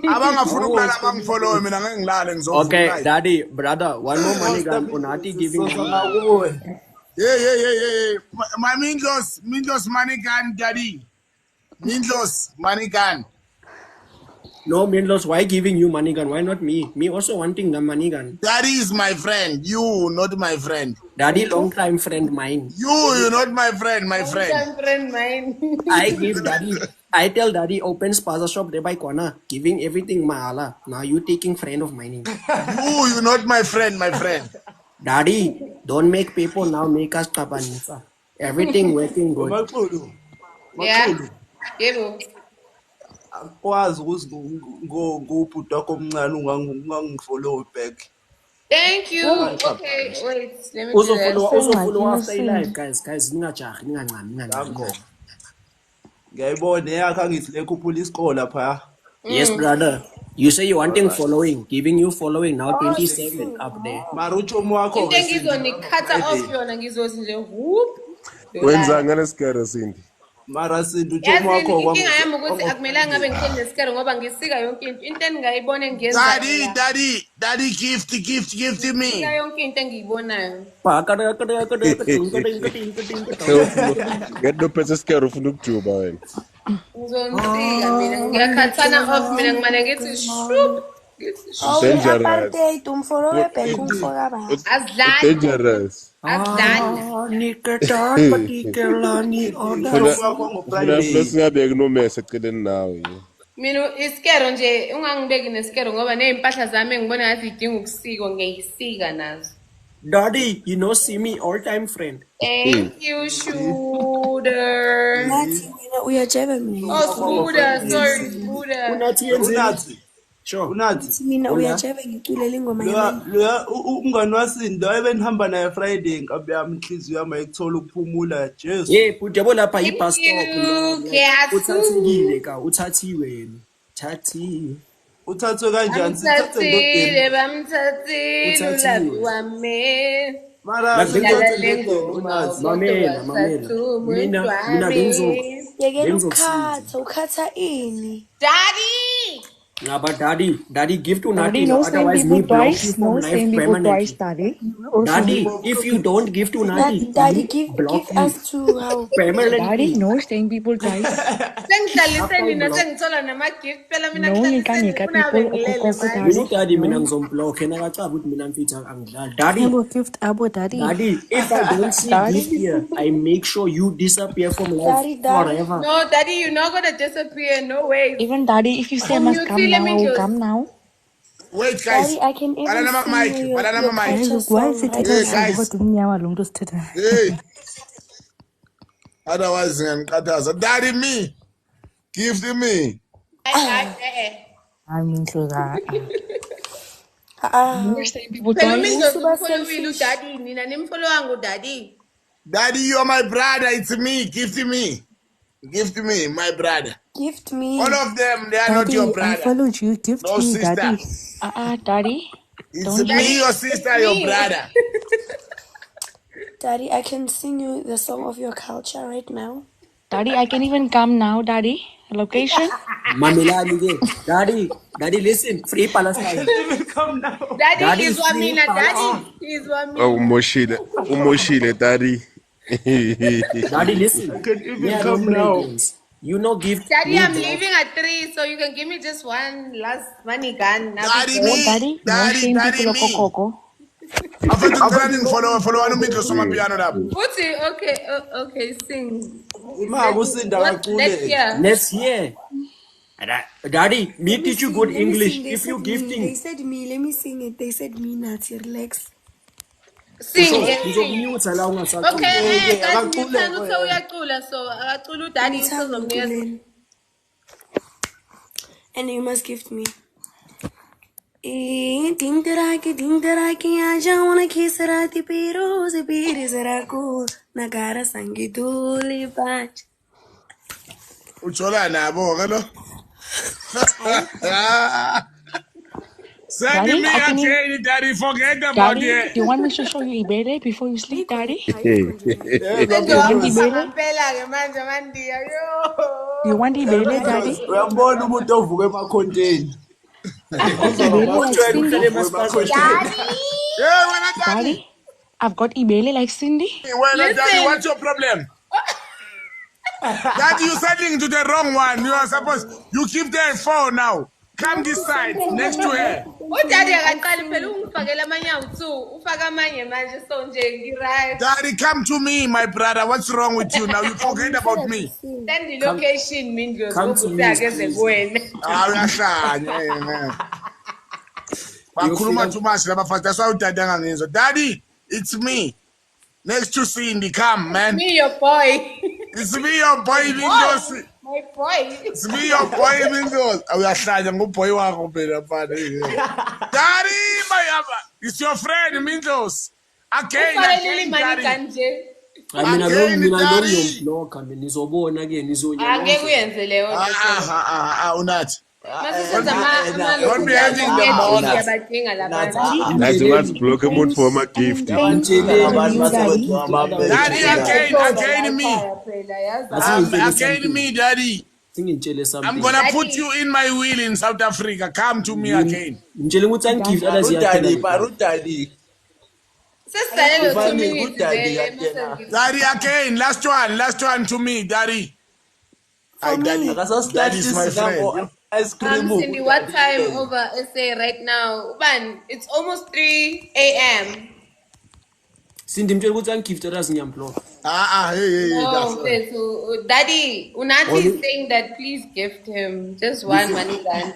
Abangafuna ukulala abangifollow mina ngeke ngilale ngizovuka. Okay, Daddy, brother, one more money gun. Unati giving you. Yeah. My Mindlos money gun, Daddy. Mindlos money gun. No, Mindlos, why giving you money gun? Why not me? Me also wanting the money gun. Daddy is my friend. You, not my friend. Daddy, long time friend mine. You're not my friend, my friend. Long time friend mine. I give Daddy. I tell Daddy open spaza shop there by corner, giving everything mahala. Now you taking friend of mine. You're not my friend, my friend. Daddy, don't make people now make us kapanisa. Everything working good. Yeah. Akwazi ukuthi ngobhuti wakho omncane ungangifollow back. Thank you. Okay, wait. Let me do that. follow after live, guys. Ningancane. Ngiyayibona yakho angithi lekhuphula isikole lapha. Yes, brother. You say you wanting following, giving you following now 27 up there. Maruchomo wakho. Into engizonikhatha off yona ngizothi nje whoop. Wenza ngale skero Cindy. Mara Cindy uchomo wakho inkinga yami ukuthi akumelanga ngabe ngithenge nesikero ngoba ngisika yonke into. Into engayibona ngiyenza. Daddy gift me. Ngisika yonke into engiyibonayo. Get no pesa skero ufuna ukujuba wena. Ngizonsika mina ngiyakhathana off mina ngimane ngithi shoop. Apartheid umfolo webhenki umfoka ba. Dangerous. Niketa patikelani order. Ufuna singabe no mess eceleni nawe. Mina isikero nje ungangibeki nesikero ngoba nezimpahla zami ngibona ngathi idinga ukusiko ngiyisika nazo. Daddy, you know see me all time friend. Thank you, Shooter. Uyajeba mina. Oh, Scooter, sorry, Scooter. Unathi. Sure. Unathi. Mina uyajeba ngiculela ingoma yami. Lo umngani waSindo ayenihamba naye Friday ngabe yami inhliziyo yami ayithola ukuphumula Jesu. Yeah, putjebo lapha ibus stop. Uthathile ka, uthathiwe yena. Thathiwe. Uthathwe kanjani? Bamthathile ulabi wami. Mara mamela mina Yekela ukukhatha, ukhatha ini? Daddy! Nah, but daddy give to Daddy, Nati, no saying otherwise people me block you twice. from No life saying people twice, permanently. Daddy. Daddy, if you don't give to Nati, Daddy, me give block you us to how? Daddy, permanently. no saying people twice. Sengihlaliseni nina sengithola nama-gift phela mina No, ngihlaliseni nika ufuna people bengilele okoko, manje. You know, Daddy. Daddy, mina No. ngizom-block and akacaba ukuthi mina mfitha angidlali. Daddy, Abo gift, abo Daddy. Daddy, if I don't see Daddy. gift here, I make sure you disappear from life Daddy, forever. No, Daddy, you're not gonna disappear. No way. Even Daddy, if you say I must come now, I will come now. Wait, guys. Daddy, I can even Banana sing mic. you your Banana mic. culture Look, why is song it right Hey, now. guys. Hey. Otherwise, Daddy, me. Gift me. I mean, so that. Ah, People Phela twice. uMindlozi Usuba umfolowile selfish. uDaddy, nina nimfollow wangu Daddy. Daddy, you're my brother. It's me. Gift me. Gift me, my brother. Gift me. All of them, they are not Daddy, your I brother. followed you. Gift No me, sister. Daddy. Daddy. It's Don't me, you? your sister, It's your me. brother. Daddy, I can sing you the song of your culture right now. Daddy, I can even come now, Daddy. Location? Mamelani ke. Daddy, listen. Free Palestine. Daddy Daddy is is what free mina. Daddy Palestine. is what Oh, mina. umoshile Daddy. Daddy, listen. I can even Me, I come don't play now. games. You know, gift Daddy, me I'm block. leaving at 3, so you can give me just one last money gun. Daddy, No, me. Daddy. No saying people Me. okoko. After follow one minute so my piano up. Futhi, okay, sing. Ima kusinda Let's kacule. hear. Let's hear. Daddy, me Let me teach you sing, good let me English. sing. They If said you me, gifting, they said me, let me sing it. They said me, Nati, relax. Sing, sing. ngizomute la ungasaculi. Okay, guys, akacule ngiyuthanda ke. ukuthi uyacula, so akacula uDaddy Ngithanda usezomnikeza. ukuculela. And you must gift me. Ding taraki, aja wanna kiss rati piro se piri zaraku nagara sangiduli bach. Uchola nabo ke lo. Send Daddy, me I can even. again, Daddy. Forget about Daddy, it. do you want me to show you Ibele before you sleep, Daddy? Senze want wakufa ibele? ngampela-ke manje mandiya yo. Do you want Ibele, Daddy? Uyambona umuntu ovuka emakhonteni. I've got Ibele like Ujwayele Cindy. ukuhlala emasipazini. Daddy, Hey, when Daddy. Daddy, I've got Ibele like Cindy. When Daddy, listen. what's your problem? Daddy, you're sending to the wrong one. You are supposed. You keep there 4 now. Come this side, next to her. uDaddy akaqali phela ungifakela amanye awu-2, ufaka amanye manje so nje ngi-right. Daddy, come to me, my brother. What's wrong with you now? You forget about me. Send i-location Mindlozi come to ukuthi me, akeze please. kuwena. Uyahlanya. Bakhuluma too much labafana. That's why uDaddy angangizwa. Daddy, it's me. Next to Cindy, come, man. Me your boy. It's me, your boy, Mindlozi. My boy. It's me, your boy, Mindlozi. Uyahlanya nguboy wakho phela mfana. Daddy, it's your friend, Mindlozi. Again, Ufanele imali Daddy. kanje. I mean, Again, mina lo Daddy. ngiyomblocka mina nizobona ke nizonya. Angeke uyenze leyo nto. Unathi. Masisenza Don't be having them all. siyabadinga labantu. Nathi ungasiblock umuntu for ama-gift. Daddy, again me. Again me, Daddy. Singitshele something. I'm gonna put you in my will in South Africa. Come to me again. Ngitshele ukuthi angigift Udadi. Sesidalelwe 2 Ufani, minutes uDaddy vele yena. mase. Daddy, again. Last one to me, Daddy. Hi, Daddy. Daddy is my friend. Ice cream. Cindy, what time over SA right now? Uban, it's almost 3 a.m. Cindy mtshele ukuthi angigift ngiyamblock. Hey. Oh, okay, so Daddy, Unathi is saying that please gift him just one money gun.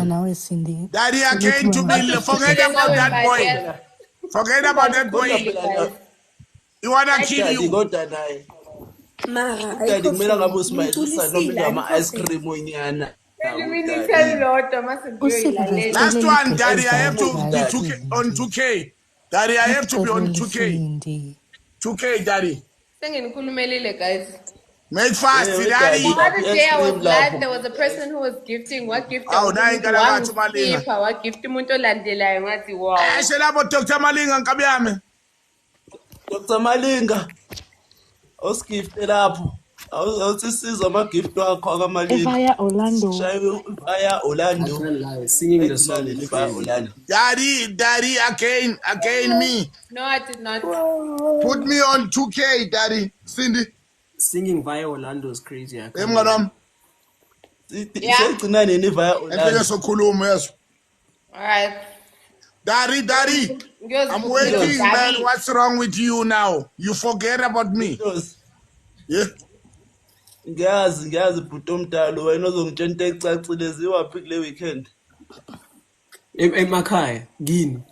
Now is Cindy. Daddy, again to me. Forget about that boy. Forget about that boy. You wanna kill you. Mara, Udadi kumele ngabe usimayelisa noma ngama-ice cream onyana. Last one, Daddy, I have to be on 2K. Daddy, I have to be on 2K. 2K, Daddy. Senginikhulumelile, guys. Make fast, Daddy. The other day I was glad there was a person who was gifting. What gift? Malinga. What gift? Umuntu olandelayo ngathi wow. Shela bo Dr. Malinga nkabi yami. Dr. Malinga, awusigift lapho. Awusisiza ama-gift wakho akamalinga. Via Orlando. Shaye via Orlando. I can't lie. Singing the song. Via Orlando. Daddy, again me. No, I did not. Put me on 2K, Daddy. Cindy. Singing via Orlando is crazy. I can't Emnganami. Seyigcina nini via Orlando? Enfike sokhuluma yeso. All right. Daddy. I'm waiting, man. What's wrong with you now? You forget about me. Yeah. Ngiyazi bhuti omdala wena ozongitshela into ecacile ziwaphi kule weekend. Emakhaya kini.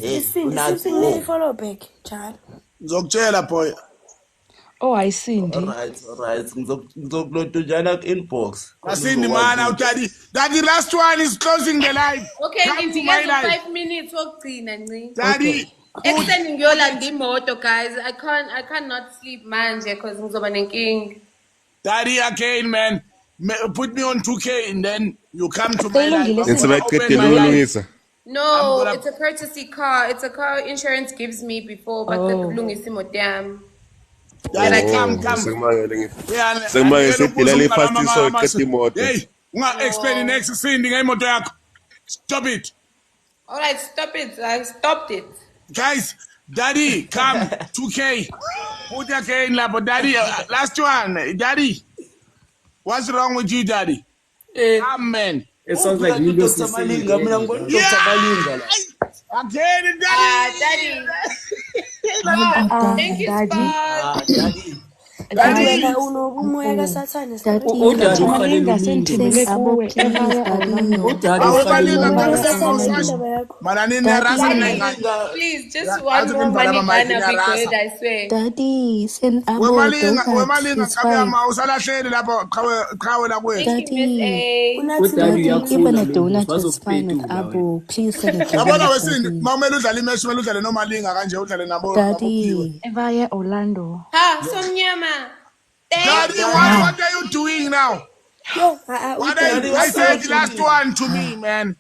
Isiphi follow back njalo. Ngizokutshela boy. Oh, I see. All right. Ngizokuloda njalo ku-inbox. Asindi man, Daddy, last one is closing the live. Okay, ngivike 5 minutes wokugcina nci. Daddy. Ekuseni ngiyolanda imoto, guys. I cannot sleep manje because ngizoba nenkinga. Daddy, again, man. Put me on 2K and then you come to my life. No, it's a courtesy car. It's a car insurance gives me before, but the kulungisa imoto yami. Daddy, come. Hey, unga-explain next Cindy ngemoto yakho. Stop it. All right, stop it. I stopped it. Guys, Daddy, come. 2K. Put your K in lap. Daddy, last one. Daddy. What's wrong with you, Daddy? Come, man. It sounds like Windows. Dr. Malinga. Yeah. Again, Daddy. Daddy. Thank you, Daddy. Wena unobumoya kaSathane. Please, just one more money man will be good, I swear. Daddy, send Abo Daddy, even a donut is fine with Abo. Please send it. Daddy, via Orlando. Ha, Somnyama. Daddy, what are you doing now? I said the last one to me, man.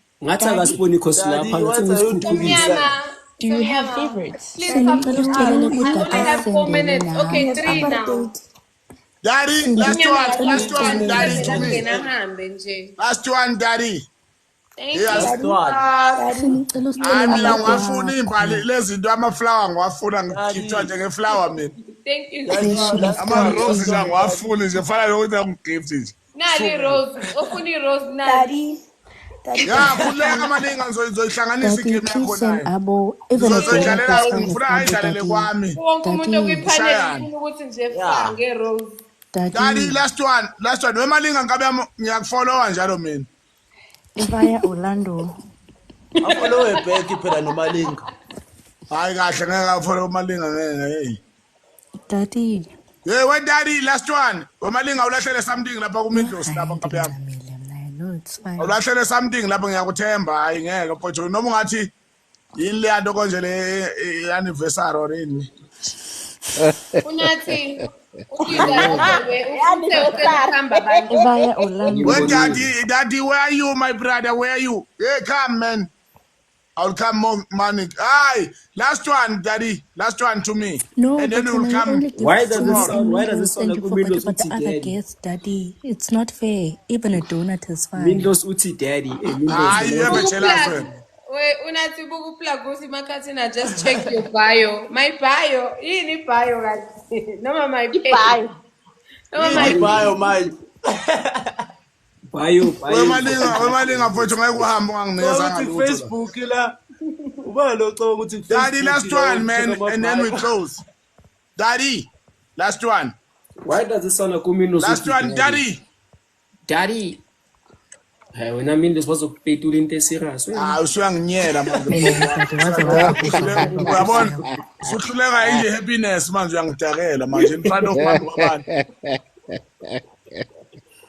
Do you have favorites? Please come to me. I have 4 minutes. Okay, 3 now. Daddy, last one, Daddy to me. Last one, Daddy. Thank you. Ngiyafuna imbali lezinto amaflower ngiwafuna ngikhiphwa njengeflower mina. Thank you. Ama roses ngiwafuna nje fana lokuthi ngigift nje. Nali rose. Ufuna irose nali. Yeah, kuleka maningi ngizoyihlanganisa igame yakho nayo. Abo even a donut ngifuna ayidlalele kwami. Wonke umuntu okwipanel ufuna ukuthi nje fange rose. Daddy, last one. Wemalinga ngabe ngiyakufollowa njalo mina. Via Orlando. Afollow back phela noMalinga. Hayi kahle ngeke afollow uMalinga ngeke hey. Daddy. Hey, what Daddy, last one. uMalinga ulahlele something lapha ku Midlos lapha ngabe yami. No, it's fine. Ulahlele something lapha ngiyakuthemba hayi ngeke mfowethu noma ungathi yini le yanto konje le anniversary or ini. Unathi via Orlando. Where Daddy, where are you, my brother? Where are you? Hey, come, man. I'll come more money. Aye, last one, Daddy. Last one to me. No, and then we'll come. Why does it sound like Windows the other guests, Daddy? It's not fair. Even a donut is fine. Windows Uti Daddy. Ah, you have a challenge. Wait, unathi bukuplug usimakhathini I just check your bio. My bio. Yini bio kathi? Noma my bio. Noma my bio manje. Bio. Wemalinga mfowethu ngeke uhambe unganginikeza ngalutho. Facebook la. Uba lo caba ukuthi Daddy, last one, man, and then we close. Daddy, last one. Why does it sound like Windows? Last one, Daddy. Hey, when I mean this was a pay to the serious. Usuyanginyela manje. Uyabona? Usuhluleka nje happiness manje uyangidakela manje in front of abantu.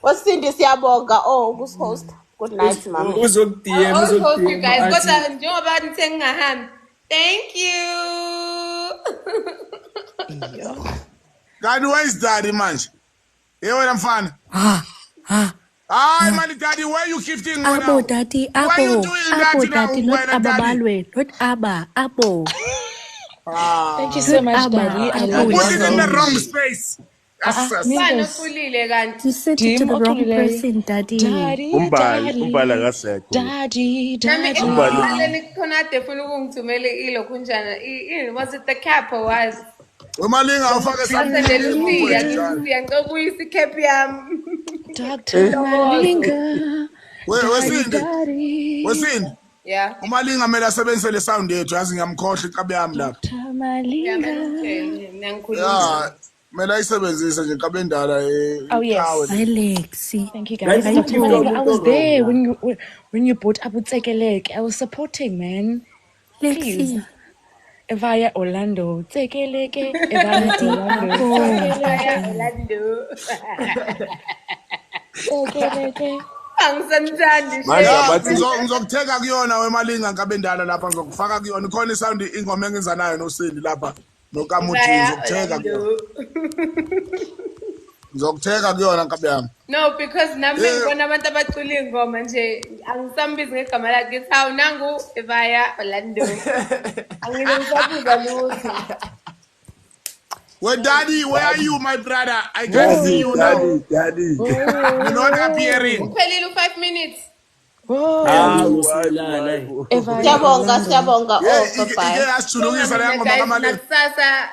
Wasindi siyabonga ukuhost. Good night, mama. host you guys. Kodwa njengoba nithe ngingahambi. Thank you. God, where is Daddy manje? Hey, wena mfana. Hi, Daddy, why are you gifting me now? Abo, Daddy, Abo. Why are you doing that Abo, now? Daddy, not Ababalwe, not Abba, Abo. Thank you so much, Daddy. I love you Put it so in the wrong much. space. Mingos. kanti You sent it to Dim the wrong oxolile. person, Daddy. Daddy, umbali daddy, akasekho. daddy, Nami daddy. ekuqaleni khona ade funa ukungithumela ilokhu njana. Was it the cap or what? Wemalinga ufake Ngasendela something uSiya, mfowethu njalo. ngithi ngicela ubuyisa i-cap yami. Dr. Malinga. Daddy, daddy. Wesindi. Yeah. Umalinga mele asebenzise le sound yethu yazi ngiyamkhohle iqabe yami lapha. Dr. Malinga. Yeah, mele ayisebenzise nje iqabe endala Oh yes. Hi, Lexi. Thank you guys. Dr. Malinga, I was there when you bought Abu Tsekelek. I was supporting, man. Please. Lexi. Via Orlando. Tsekeleke. Via Orlando. Tsekeleke. Angisandani Ngizokutheka kuyona wemalinga ngabe endala lapha ngizokufaka kuyona ikhona isound ingoma engenza nayo noSindi lapha nokamuthi ngizokutheka kuyona. Ngizokutheka kuyona ngabe yami. No, because nami ngibona abantu abacula ingoma nje angisambizi ngegama lakhe ngithi hawu nangu via Orlando. Angisabuza lutho. Well, Daddy, where are you, my brother? I can see you now. Daddy. You're not appearing. Uphelile 5 minutes. Siyabonga Ike asijulukisa la ngoma kaMalinga. Nakusasa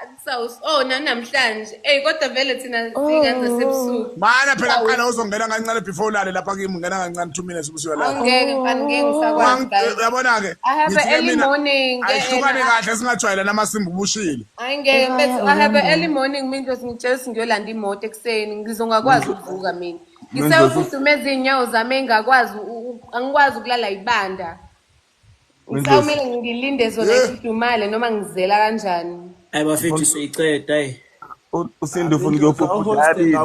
namhlanje. Kodwa vele thina singenza sebusuku. Mana phela qala uzongena kancane before ulale lapha kimi ngena kancane 2 minutes ubusuku la. Angeke mfana ngisakwazi. Uyabona ke? I have an early morning. Ayihlukane kahle singajwayela namasimbi ubushile. Angeke mfethu I have an early morning mina nje ngitshela ngiyolanda imoto ekseni ngizongakwazi ukuvuka mina. Ngisawufudumeza inyawo zami engakwazi angikwazi ukulala ibanda. Ngisawumele ngilinde zona ifudumale noma ngizela kanjani. Hayi bafethu siyiceda hayi. Usindi ufuna ukuyophupa daddy.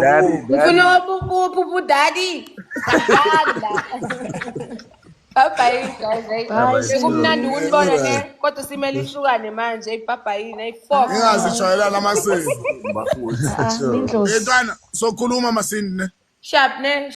Ufuna ukuphupa daddy. Bye guys. Sekumnandi ukunibona ne kodwa simele ihlukane manje ibhabhayini ayi4. Ngingazijwayela namasindi. Bafuthu. Yetwana sokhuluma masindi ne. Sharp ne.